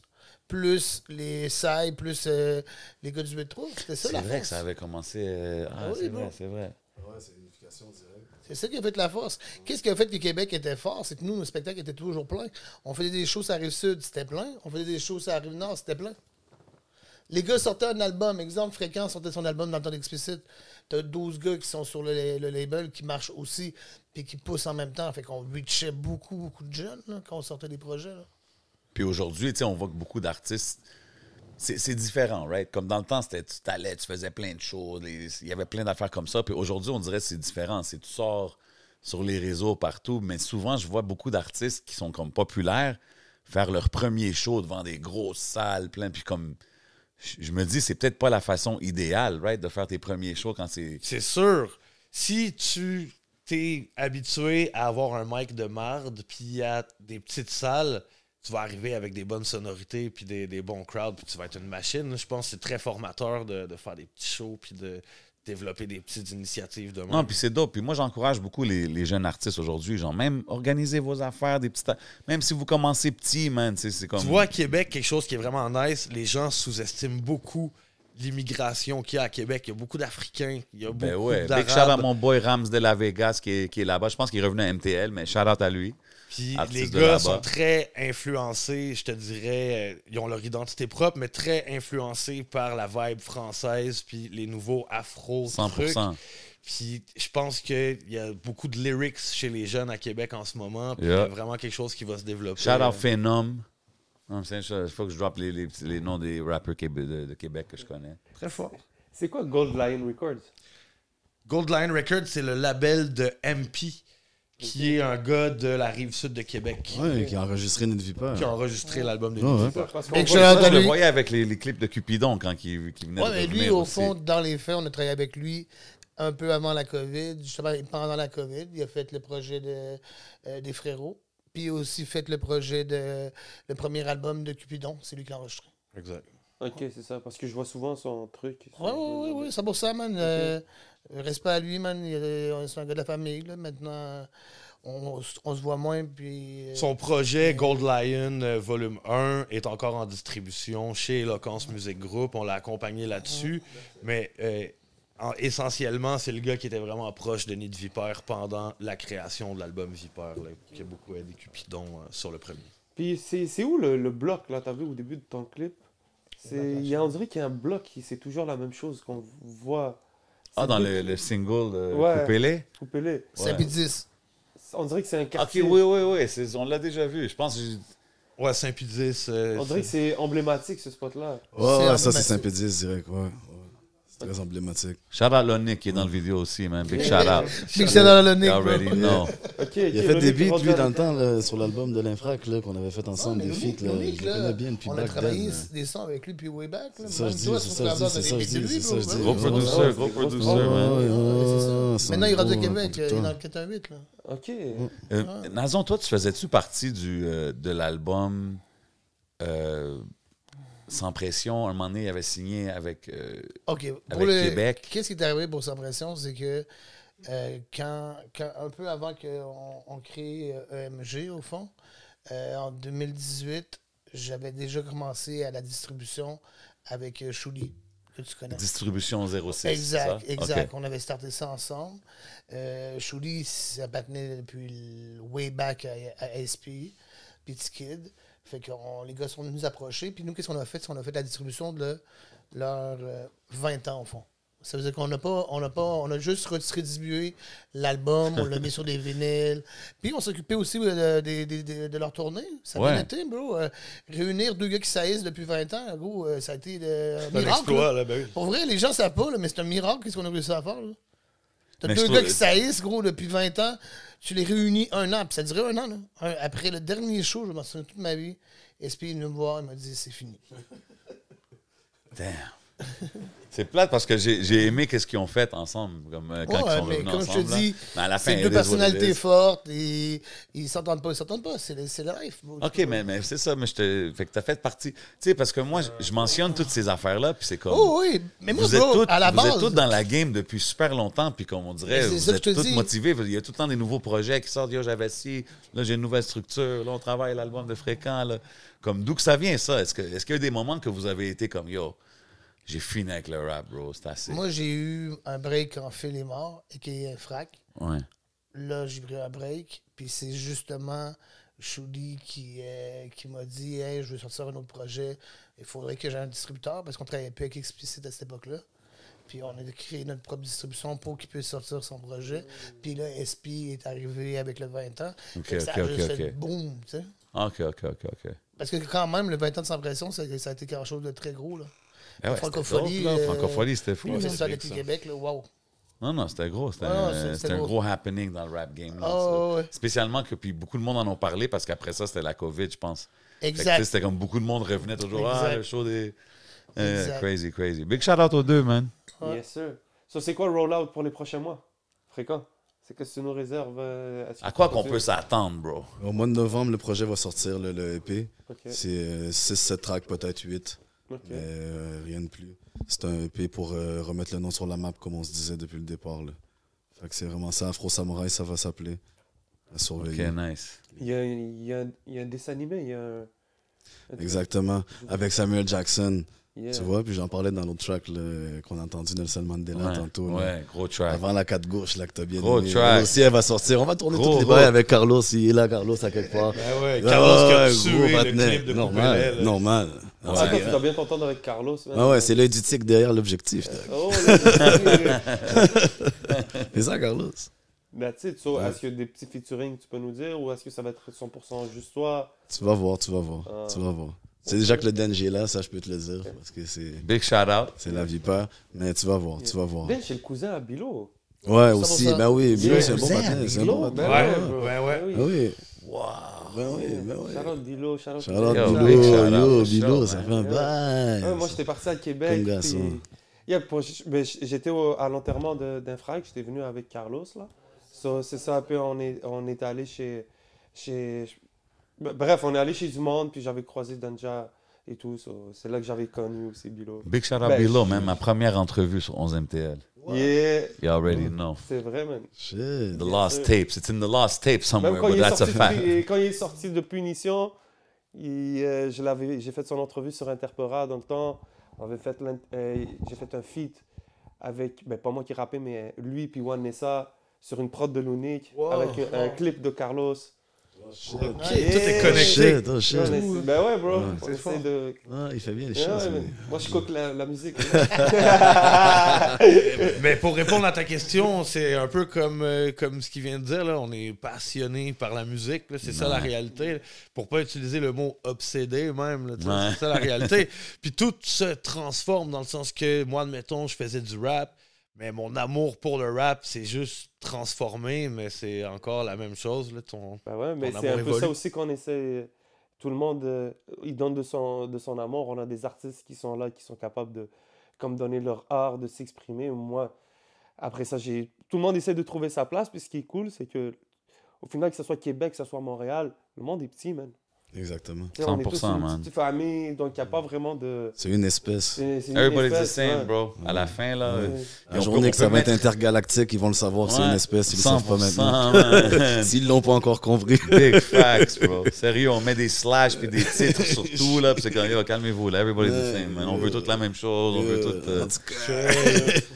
plus les Sai, plus les gars du métro. C'était ça, C'est la vrai force. que ça avait commencé. oui, c'est bon. vrai, c'est vrai. Ouais, c'est une unification directe. C'est ça qui a fait la force. Qu'est-ce qui a fait que Québec était fort? C'est que nous, nos spectacles étaient toujours pleins. On faisait des shows à Rive-Sud, c'était plein. On faisait des shows à Rive-Nord, c'était plein. Les gars sortaient un album. Exemple, Fréquence sortait son album dans le temps d'Explicit. T'as 12 gars qui sont sur le label qui marchent aussi puis qui poussent en même temps. Fait qu'on reachait beaucoup de jeunes là, quand on sortait des projets. Là. Puis aujourd'hui, tu sais, on voit que beaucoup d'artistes, c'est différent, right? Comme dans le temps, c'était tu t'allais, tu faisais plein de choses, il y avait plein d'affaires comme ça. Puis aujourd'hui, on dirait que c'est différent. C'est tu sors sur les réseaux partout, mais souvent, je vois beaucoup d'artistes qui sont comme populaires faire leur premier show devant des grosses salles, plein, puis comme... Je me dis, c'est peut-être pas la façon idéale, right, de faire tes premiers shows quand c'est... C'est sûr. Si tu t'es habitué à avoir un mic de marde, puis à des petites salles, tu vas arriver avec des bonnes sonorités, puis des bons crowds, puis tu vas être une machine. Je pense que c'est très formateur de faire des petits shows, puis de développer des petites initiatives de même. Non, puis c'est dope. Puis moi, j'encourage beaucoup les jeunes artistes aujourd'hui. Genre, même organisez vos affaires, des petites... Même si vous commencez petit, man, c'est comme... Tu vois, à Québec, quelque chose qui est vraiment nice, les gens sous-estiment beaucoup l'immigration qu'il y a à Québec. Il y a beaucoup d'Africains, il y a Ben beaucoup ouais. d'Arabes. Big shout à mon boy Rams de la Vegas qui est là-bas. Je pense qu'il est revenu à MTL, mais shout out à lui. Puis Artiste les de gars là-bas. sont très influencés, je te dirais, ils ont leur identité propre, mais très influencés par la vibe française, puis les nouveaux afro-trucs. 100%. Puis je pense qu'il y a beaucoup de lyrics chez les jeunes à Québec en ce moment, puis Yeah. il y a vraiment quelque chose qui va se développer. Shout out Phenom. Il faut que je drop les noms des rappers de Québec que je connais. Très fort. C'est quoi Gold Lion Records? Gold Lion Records, c'est le label de MP, qui est un gars de la Rive-Sud de Québec. Ouais, qui a enregistré Nid Viper. Qui a enregistré l'album de Ouais, Nick ouais. Viper. Parce qu'on Big voit shout out ça, à Je le lui. voyais avec les clips de Cupidon quand il venait Ouais, de mais lui, revenir au aussi. fond, dans les faits, on a travaillé avec lui un peu avant la COVID. Justement, pendant la COVID, il a fait le projet des Frérots. Puis il a aussi fait le projet le premier album de Cupidon. C'est lui qui l'a enregistré. Exact. Ok, c'est ça. Parce que je vois souvent son truc. Oui, c'est pour ça, man. Respect à lui, man. C'est un gars de la famille, là. Maintenant, on se voit moins, puis... Son projet Gold Lion Volume 1 est encore en distribution chez Eloquence Music Group. On l'a accompagné là-dessus. Mais essentiellement, c'est le gars qui était vraiment proche de Nid Viper pendant la création de l'album Viper, là, qui a beaucoup aidé Cupidon sur le premier. Puis c'est où le bloc, là? T'as vu au début de ton clip? On dirait qu'il y a un bloc qui c'est toujours la même chose qu'on voit. Ah, dans le single Ouais. Coupé-les? Coupez-les. 5-10. On dirait que c'est un Ok, quartier. oui. On l'a déjà vu. Je pense que Ouais, Saint-Pudis. On dirait que c'est emblématique, ce spot-là. Ouais, ça, c'est emblématique. Saint-Pédis direct. Ouais. C'est très emblématique. shout out Lonick qui est dans le vidéo aussi, man. Big shout out. Big shout out à le Nick, You bro. already know. Ok, Il a fait des beats, lui, dans le temps, là, sur l'album de l'Infrac, là, qu'on avait fait ensemble, des feats. Là, je le connais bien depuis on a back travaillé then. des sons avec lui depuis way back. Là. C'est ça, Même je dis, toi, c'est sur ça, je Cloud, dis, t'as c'est ça, des je beats de dis, lui, c'est ça, je bro. dis. Gros Ouais, producer, ouais, gros ouais, producer, ouais, man. ouais, c'est un Maintenant, il est rendu à gros Québec. Il est producteur. dans le 418. Là. Ok. Nazon, toi, tu faisais-tu partie de l'album Sans Pression? Un moment donné, il avait signé avec OK. Pour Avec Québec. Qu'est-ce qui est arrivé pour Sans Pression, c'est que quand un peu avant qu'on crée EMG, au fond, en 2018, j'avais déjà commencé à la distribution avec Chouli, que tu connais. Distribution 06. Exact, c'est ça? exact. Ok. On avait starté ça ensemble. Chouli, ça patinait depuis le way back à SP, Petit Kid. Fait que les gars sont venus nous approcher. Puis nous, qu'est-ce qu'on a fait? C'est qu'on a fait la distribution de leurs 20 ans, au fond. Ça veut dire qu'on on a juste redistribué l'album, on l'a mis sur des vinyles. Puis on s'occupait aussi de leur tournée. Ça a Ouais. bien été, bro. Réunir deux gars qui saillissent depuis 20 ans, gros, ça a été un C'est un miracle. exploit, là. là, ben oui. Pour vrai, les gens ne savent pas, là, mais c'est un miracle qu'est-ce qu'on a réussi à faire. Là. T'as Mais deux je gars trouve- qui saillissent, gros, depuis 20 ans. Tu les réunis un an, puis ça durait un an. Là. Après le dernier show, je m'en souviens toute ma vie, SP est venu me voir, il m'a dit c'est fini. Damn. C'est plate parce que j'ai aimé qu'est-ce qu'ils ont fait ensemble, comme quand ils sont mais revenus comme ensemble. je te dis, Mais à la fin, c'est it deux is what it personnalités is. fortes et ils s'entendent pas, c'est le life. bro. OK, mais c'est ça, mais fait que t'as fait partie. Tu sais, parce que moi, je mentionne toutes ces affaires-là, puis c'est comme. Oh oui, mais moi, vous êtes bro, toutes, à la vous êtes base, toutes dans la game depuis super longtemps, puis comme on dirait, Mais c'est vous ça que êtes je te toutes dis. motivées. Il y a tout le temps des nouveaux projets qui sortent. Yo, j'avais ci, là, j'ai une nouvelle structure, là, on travaille l'album de Fréquent. Là. Comme d'où que ça vient, ça? Est-ce qu'il y a eu des moments que vous avez été comme, yo, j'ai fini avec le rap, bro, c'est assez. moi, j'ai eu un break quand Phil est mort, et qui est Frac. Ouais. Là, j'ai pris un break, puis c'est justement Chouli qui m'a dit « Hey, je veux sortir un autre projet. Il faudrait que j'ai un distributeur, parce qu'on travaillait plus avec Explicit à cette époque-là. Puis on a créé notre propre distribution pour qu'il puisse sortir son projet. Puis là, SP est arrivé avec le 20 ans. OK, Fait que ça a OK, juste OK, fait OK. boum, tu sais. OK. Parce que quand même, le 20 ans de Sans Pression, ça a été quelque chose de très gros, là. Ah ouais, Francophonie, c'était dope, là. Francophonie, c'était fou. Puis là. c'est ça, l'équipe Québec, là, wow. Non, c'était gros. C'était c'était un gros. gros happening dans le rap game. Là, Oh, ça. ouais. Spécialement que puis beaucoup de monde en ont parlé parce qu'après ça, c'était la COVID, je pense. Fait que, tu sais, Exact. c'était comme beaucoup de monde revenait toujours. Ah, Exact. le show des. Exact. Crazy. Big shout out aux deux, man. Ouais. Yes, sir. So, c'est quoi le rollout pour les prochains mois? Fréquent. C'est qu'est-ce que tu nous réserves? À quoi qu'on peut s'attendre, bro? Au mois de novembre, le projet va sortir, le EP. Ok. C'est 6-7 tracks, peut-être 8. Ok. Mais rien de plus. C'est un EP pour remettre le nom sur la map, comme on se disait depuis le départ. Là. Fait que c'est vraiment ça. Afro Samurai, ça va s'appeler. À Ok, surveiller. nice. Il y a un dessin animé, il y a un- Exactement. Avec Samuel Jackson. Yeah. Tu vois, puis j'en parlais dans l'autre track là, qu'on a entendu Nelson Mandela tantôt. Là. Ouais, gros track. Avant la 4 gauche, là, que t'as bien Gros aimé. track. Elle aussi, elle va sortir. On va tourner Gros, toutes les gros. bails avec Carlos. Il est là, Carlos, à quelque part. Ben ouais, Ah, Carlos qui a ouais, tué gros le patinet. clip de Normal, Couperet, là. normal. Ah, toi, tu dois bien t'entendre avec Carlos. man. Ah ouais, c'est l'œil du tigre derrière l'objectif. Oh, C'est ça, Carlos. mais tu sais, est-ce qu'il y a des petits featuring que tu peux nous dire ou est-ce que ça va être 100% juste toi? Tu vas voir, tu vas voir. Ah. Tu vas voir. C'est déjà que le danger est là, ça je peux te le dire. Parce que Big shout out. c'est la vipère. Mais tu vas voir, tu vas voir. Ben, c'est le cousin à Bilo. Ouais, aussi. 100%. Ben oui, Bilo, Yeah. c'est un bon matin. C'est un bon matin. Ben Ouais, bro. ouais. Ben Ah oui. oui. Wow. Ben oui, ben oui. Shout-out Bilo, shout-out Shout-out Yo, Bilo, big shout-out, yo, for Bilo, sure, ça man. fait un bail. Ouais, moi, j'étais parti à Québec. Comme garçon. puis- Yeah, ben, j'étais à l'enterrement d'un frère. J'étais venu avec Carlos. Là. So, c'est ça, un peu, on est allé bref, on est allé chez du monde, puis j'avais croisé Danja et tout. So, c'est là que j'avais connu aussi Bilo. Big shout out Ben, Bilo, même ma première entrevue sur 11 MTL. Yeah, You already know. c'est vrai, man. Shit. The lost tapes. It's in the lost tapes somewhere, Même quand but il, est that's a sorti fact. quand il est sorti de Punition, j'ai fait son entrevue sur Interpora dans le temps. J'ai fait un feat avec, ben, pas moi qui rappais, mais lui puis One Nessa sur une prod de l'Unique avec un clip de Carlos. Ok, tout est connecté. Shit, oh shit. Ben ouais, bro. Ouais. On essaie de... Ah, il fait bien les Ouais, choses. ouais, lui. moi, je coque la musique. Mais pour répondre à ta question, c'est un peu comme ce qu'il vient de dire. Là. On est passionné par la musique. là. C'est ça la réalité. Pour pas utiliser le mot obsédé même. Là, tu sais, Ouais. c'est ça la réalité. Puis tout se transforme dans le sens que moi, admettons, je faisais du rap. Mais mon amour pour le rap, c'est juste transformé, mais c'est encore la même chose. Là, Ben ouais, mais Ton c'est un amour peu évolue. ça aussi qu'on essaie. Tout le monde, il donne de son amour. On a des artistes qui sont là, qui sont capables de comme donner leur art, de s'exprimer. Moi, après ça, tout le monde essaie de trouver sa place. Puis ce qui est cool, c'est que au final, que ce soit Québec, que ce soit Montréal, le monde est petit, man. Exactement. Tu sais, on est tous 100%, une man. petite famille, donc il n'y a pas vraiment de... C'est une espèce. c'est une Everybody's the espèce, same, ouais. bro. À la fin, là, Ouais. La journée que ça va être intergalactique, ils vont le savoir, c'est une espèce, ils le savent pas maintenant. man. S'ils l'ont pas encore compris. Big facts, bro. Sérieux, on met des slash puis des titres sur tout, là, puis c'est comme, yo, calmez-vous, là, everybody's the same, man. On veut toute la même chose, on veut tout... En tout cas,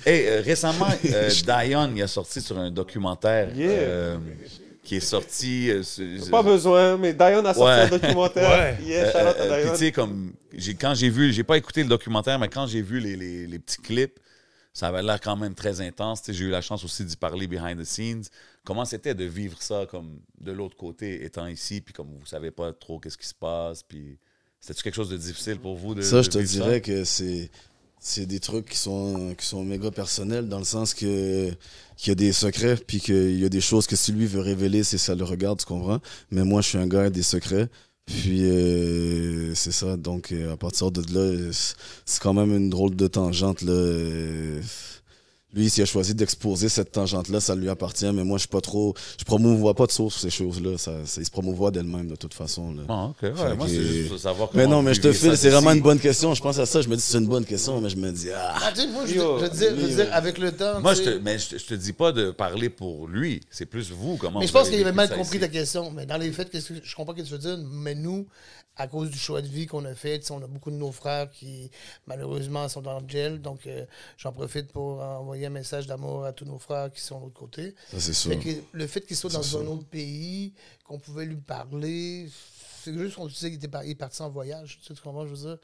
Hey, récemment, Dion, il a sorti sur un documentaire Yeah. qui est sorti... Pas besoin, mais Dion a sorti Ouais. un documentaire. Ouais. Yeah, shout out à puis Dion. tu sais, comme, quand j'ai vu, j'ai pas écouté le documentaire, mais quand j'ai vu les petits clips, ça avait l'air quand même très intense. Tu sais, j'ai eu la chance aussi d'y parler behind the scenes. Comment c'était de vivre ça comme de l'autre côté, étant ici, puis comme vous savez pas trop qu'est-ce qui se passe, puis c'était quelque chose de difficile pour vous de ça, je te vivre dirais que c'est C'est des trucs qui sont méga personnels dans le sens que qu'il y a des secrets puis qu'il y a des choses que si lui veut révéler, c'est ça le regarde, tu comprends? Mais moi, je suis un gars des secrets. Puis c'est ça. Donc à partir de là, c'est quand même une drôle de tangente là. Lui, s'il a choisi d'exposer cette tangente-là, ça lui appartient, mais moi, je promouvois pas de sur ces choses-là. Il se promouvoit d'elle-même, de toute façon. Là. Ah, OK. Ouais, moi, c'est juste pour savoir comment... Mais non, mais je te vous vivez file, ça c'est vraiment d'ici. une bonne question. Je pense à ça, je me dis c'est une bonne question, mais je me dis, Tu sais, moi, je veux dire, avec le temps. Moi, tu sais, je te dis pas de parler pour lui. C'est plus vous, comment mais je vous pense avez qu'il avait vécu mal ça compris ici. ta question. Mais dans les faits, je comprends ce que tu veux dire. Mais nous, à cause du choix de vie qu'on a fait, tu sais, on a beaucoup de nos frères qui, malheureusement, sont dans le gel. Donc, j'en profite pour envoyer un message d'amour à tous nos frères qui sont de l'autre côté. ça, c'est sûr. Fait que le fait qu'il soit C'est dans ça. un autre pays, qu'on pouvait lui parler, c'est juste qu'on disait qu'il est parti en voyage. Tu sais, tu comprends, je veux dire?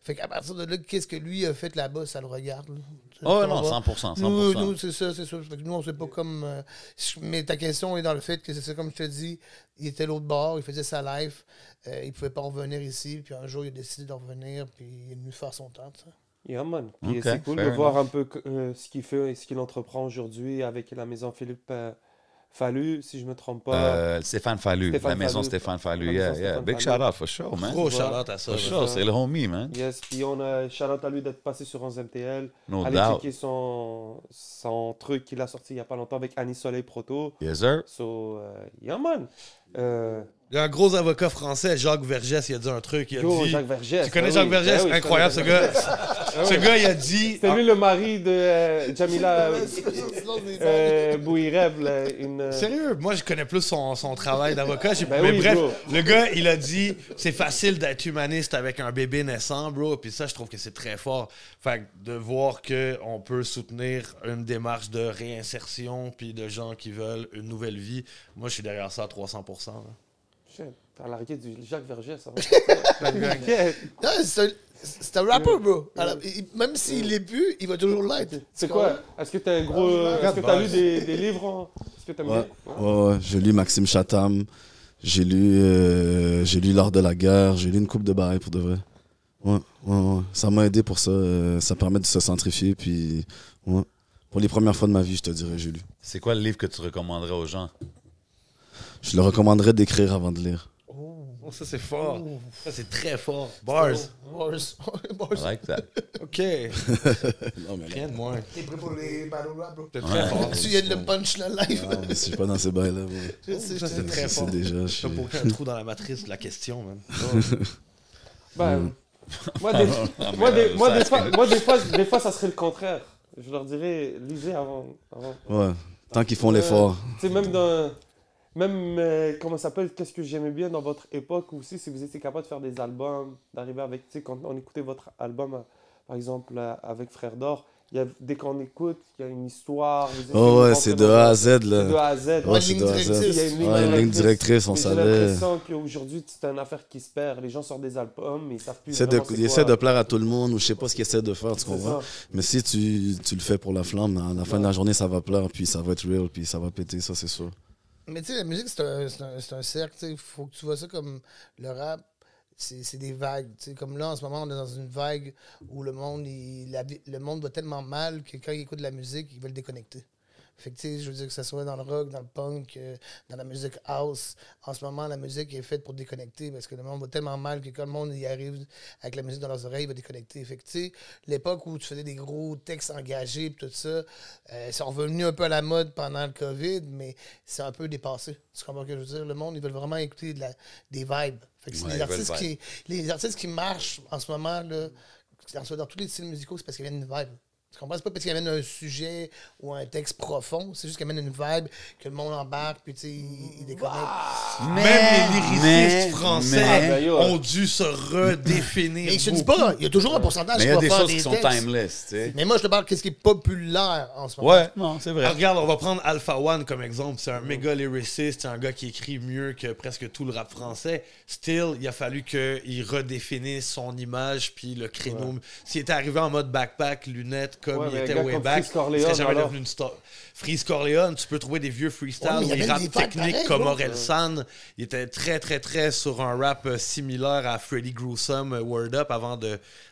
Fait qu'à partir de là, qu'est-ce que lui a fait là-bas, ça le regarde. Là. Tu sais, Oh tu non, comprends? 100%. Nous, c'est ça, c'est ça. Fait que nous, on sait pas comme... mais ta question est dans le fait que c'est ça, comme je te dis, il était l'autre bord, il faisait sa life, il pouvait pas revenir ici, puis un jour, il a décidé de revenir, puis il est venu faire son temps, tu sais. Yeah, man. Puis Ok, c'est cool de fair voir un peu ce qu'il fait et ce qu'il entreprend aujourd'hui avec la maison Philippe Fallu, si je me trompe pas. Stéphane Fallu. Stéphane la maison Fallu. Stéphane Fallu. La Yeah, maison yeah. Stéphane Big Fallu. shout out, for sure, man. Gros Voilà. shout-out à ça. For là. sure, c'est le homie, man. Yes, puis on a shout-out à lui d'être passé sur 11MTL. No Allez doubt. checker son truc qu'il a sorti il y a pas longtemps avec Annie Soleil Proto. Yes, sir. So, yeah, man. Il y a un gros avocat français, Jacques Vergès, il a dit un truc. Il a Yo, dit... Jacques Vergès. Tu connais ben Jacques oui. Vergès? Ben oui, je Incroyable, ce connais gars. Jacques Vergès. Ce gars, il a dit... C'est lui le mari de Jamila Bouireb. là, Sérieux, moi je connais plus son travail d'avocat. Ben Mais oui, bref, bro. le gars, il a dit c'est facile d'être humaniste avec un bébé naissant, bro. Puis ça, je trouve que c'est très fort. Fait que de voir qu'on peut soutenir une démarche de réinsertion puis de gens qui veulent une nouvelle vie, moi je suis derrière ça à 300%. là. Shit, t'as largué du Jacques Vergès. Ça Non, c'est un rapper, bro. Alors, même s'il l'est plus, il va toujours l'être. C'est quoi? Est-ce que t'as un gros. Est-ce que t'as lu des livres Est-ce que t'aimes Ouais, bien? ouais. J'ai lu Maxime Chatham, j'ai lu L'Art de la guerre, j'ai lu une coupe de bails pour de vrai. Ouais. Ça m'a aidé pour ça. Ça permet de se centrifier. Puis, ouais. Pour les premières fois de ma vie, je te dirais, j'ai lu. C'est quoi le livre que tu recommanderais aux gens? Je le recommanderais d'écrire avant de lire. Oh, ça c'est fort. Ça c'est très fort. Bars. I like that. OK. Non, mais Rien de moins. T'es prêt pour les battle rap, bro? C'est très fort. Tu viens de le punch le live. non, mais si je suis pas dans ces bails-là, ouais. Je sais, Ça, je c'est te- très Je fort. sais déjà. je T'as suis- pas un trou dans la matrice de la question, man. Ben, moi, des fois, ça serait le contraire. Je leur dirais, lisez avant. Ouais. Tant qu'ils font l'effort. Tu sais, comment ça s'appelle, qu'est-ce que j'aimais bien dans votre époque aussi, si vous étiez capable de faire des albums, d'arriver avec, tu sais, quand on écoutait votre album, par exemple, avec Frère d'Or, dès qu'on écoute, il y a une histoire. Oh ouais, c'est de A à Z, C'est de là. A à Z. Ouais, c'est de A à ligne Z. Il y a une ligne Ouais, une ligne directrice, on Mais savait. J'ai l'impression qu'aujourd'hui, c'est une affaire qui se perd. Les gens sortent des albums, mais ils savent plus vraiment c'est Ils essaient quoi. de plaire à tout le monde ou je sais pas ce qu'ils essaient de faire, tu C'est comprends? ça. Mais si tu le fais pour la flamme, à la fin de la journée, ça va plaire, puis ça va être real, puis ça va péter, ça c'est sûr. Mais tu sais, la musique, c'est un cercle. Il faut que tu vois ça comme le rap. C'est des vagues. Tu sais, comme là, en ce moment, on est dans une vague où le monde, le monde va tellement mal que quand ils écoutent de la musique, ils veulent déconnecter. Fait que, tu sais, je veux dire que ce soit dans le rock, dans le punk, dans la musique house, en ce moment, la musique est faite pour déconnecter parce que le monde va tellement mal que quand le monde y arrive avec la musique dans leurs oreilles, il va déconnecter. Fait que, tu sais, l'époque où tu faisais des gros textes engagés et tout ça, c'est revenu un peu à la mode pendant le COVID, mais c'est un peu dépassé. Tu comprends ce que je veux dire? Le monde, ils veulent vraiment écouter des vibes. Fait que c'est Ouais, les artistes qui marchent en ce moment, là, dans tous les styles musicaux, c'est parce qu'il y a une vibe. Tu comprends? C'est pas parce qu'ils amènent un sujet ou un texte profond, c'est juste qu'ils amènent une vibe que le monde embarque, puis tu sais, ils déconnectent. Même les lyricistes français mais- ont dû se redéfinir. Mais je te dis beaucoup. pas, il y a toujours un pourcentage Mais il qui y a va des faire choses des qui sont textes. timeless, tu sais. Mais moi, je te parle de ce qui est populaire en ce moment. Ouais, non, c'est Ah, vrai. regarde, on va prendre Alpha One comme exemple. C'est un méga lyriciste, c'est un gars qui écrit mieux que presque tout le rap français. Still, il a fallu qu'il redéfinisse son image puis le créneau. S'il était arrivé en mode backpack, lunettes, comme Ouais, il mais un était gars way comme back, Freeze il Corleone, serait jamais alors. devenu une star. Freeze Corleone, tu peux trouver des vieux freestyles Ouais, mais il y où il avait rappe des vibes technique pareilles, comme bro. Orelsan. Il était très, très, très sur un rap similaire à Freddy Gruesome, Word Up, avant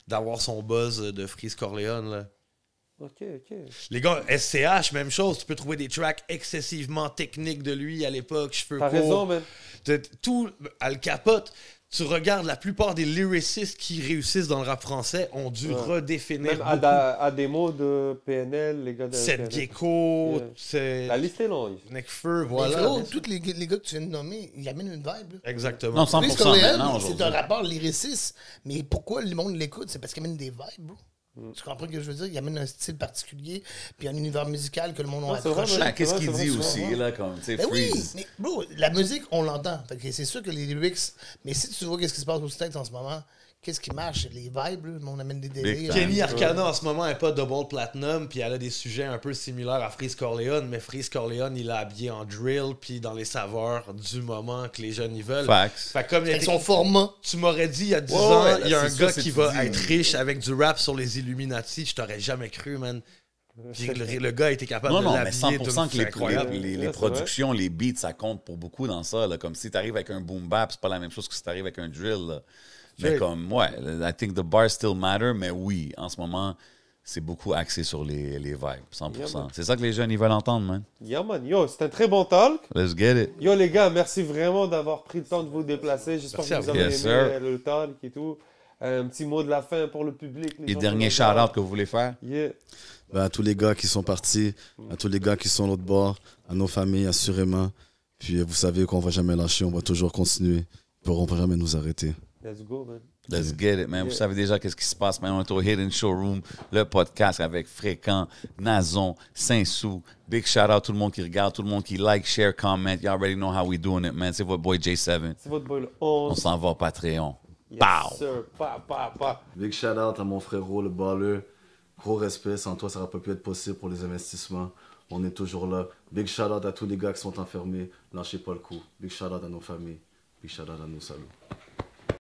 d'avoir son buzz de Freeze Corleone. Là. Ok. Les gars, SCH, même chose. Tu peux trouver des tracks excessivement techniques de lui à l'époque, cheveux T'as courts. raison, man. Tout, Al Capote, tu regardes la plupart des lyricistes qui réussissent dans le rap français ont dû redéfinir Même beaucoup. à des mots de PNL, les gars de Seth PNL. Gecko, Yeah. c'est La liste est longue. Nekfeu, Mais voilà. frérot, tous les gars que tu viens de nommer, ils amènent une vibe. là. Exactement. Non, Freeze 100% Corleone, maintenant, c'est aujourd'hui. un rappeur lyriciste. Mais pourquoi le monde l'écoute? C'est parce qu'il amène des vibes, bro. Tu comprends ce que je veux dire? Il amène un style particulier, puis un univers musical que le monde a c'est vrai, accroché. man. Ah, qu'est-ce qu'il c'est dit vrai, aussi, c'est vrai. là, comme, tu sais, Ben oui, Freeze. mais bro, la musique, on l'entend. Fait que c'est sûr que les lyrics. Mais si tu vois qu'est-ce qui se passe au States en ce moment, qu'est-ce qui marche? Les vibes, là, le monde amène des délires. Kenny Arcana en ce moment n'est pas double platinum, puis elle a des sujets un peu similaires à Freeze Corleone, mais Freeze Corleone, il l'a habillé en drill, puis dans les saveurs du moment que les jeunes y veulent. Facts. Fait que comme il y a Avec son format. tu m'aurais dit il y a 10 Ouais, ans, ouais, il y a là, un c'est gars ça, c'est qui tu va dis. être riche avec du rap sur les Illuminati, je t'aurais jamais cru, man. Puis le gars était capable Non, de non, mais l'habiller 100% que les, incroyable. les Ouais, c'est productions, les beats, ça compte pour beaucoup dans ça. Là. Comme si tu arrives avec un boom bap, c'est pas la même chose que si tu arrives avec un drill. Là. Mais Right. comme, ouais, I think the bars still matter, mais oui, en ce moment, c'est beaucoup axé sur les vibes, 100%. Yeah, man. C'est ça que les jeunes, ils veulent entendre, man. Yeah, man. Yo, c'est un très bon talk. Let's get it. Yo, les gars, merci vraiment d'avoir pris le temps de vous déplacer. J'espère Merci que à vous vous. avez Yes, aimé sir. le talk et tout. Un petit mot de la fin pour le public. Les gens derniers qui nous regardent. shout-outs que vous voulez faire? Yeah. Ben, à tous les gars qui sont partis, à tous les gars qui sont de l'autre bord, à nos familles, assurément. Puis vous savez qu'on va jamais lâcher, on va toujours continuer. Ils pourront pas jamais nous arrêter. Let's go, man. Let's get it, man. Vous savez déjà qu'est-ce qui se passe, man. On est au Hidden Showroom, le podcast avec Fréquent, Nazon, Saint-Sou. Big shout out tout le monde qui regarde, tout le monde qui like, share, comment. You already know how we doing it, man. C'est votre boy J7. C'est votre boy le On 11. s'en va au Patreon. Yes, Pow! sir. Pa. Big shout out à mon frérot, le baller. Gros respect, sans toi, ça n'aurait pas pu être possible pour les investissements. On est toujours là. Big shout out à tous les gars qui sont enfermés. Lâchez pas le coup. Big shout out à nos familles. Big shout out à nos salauds.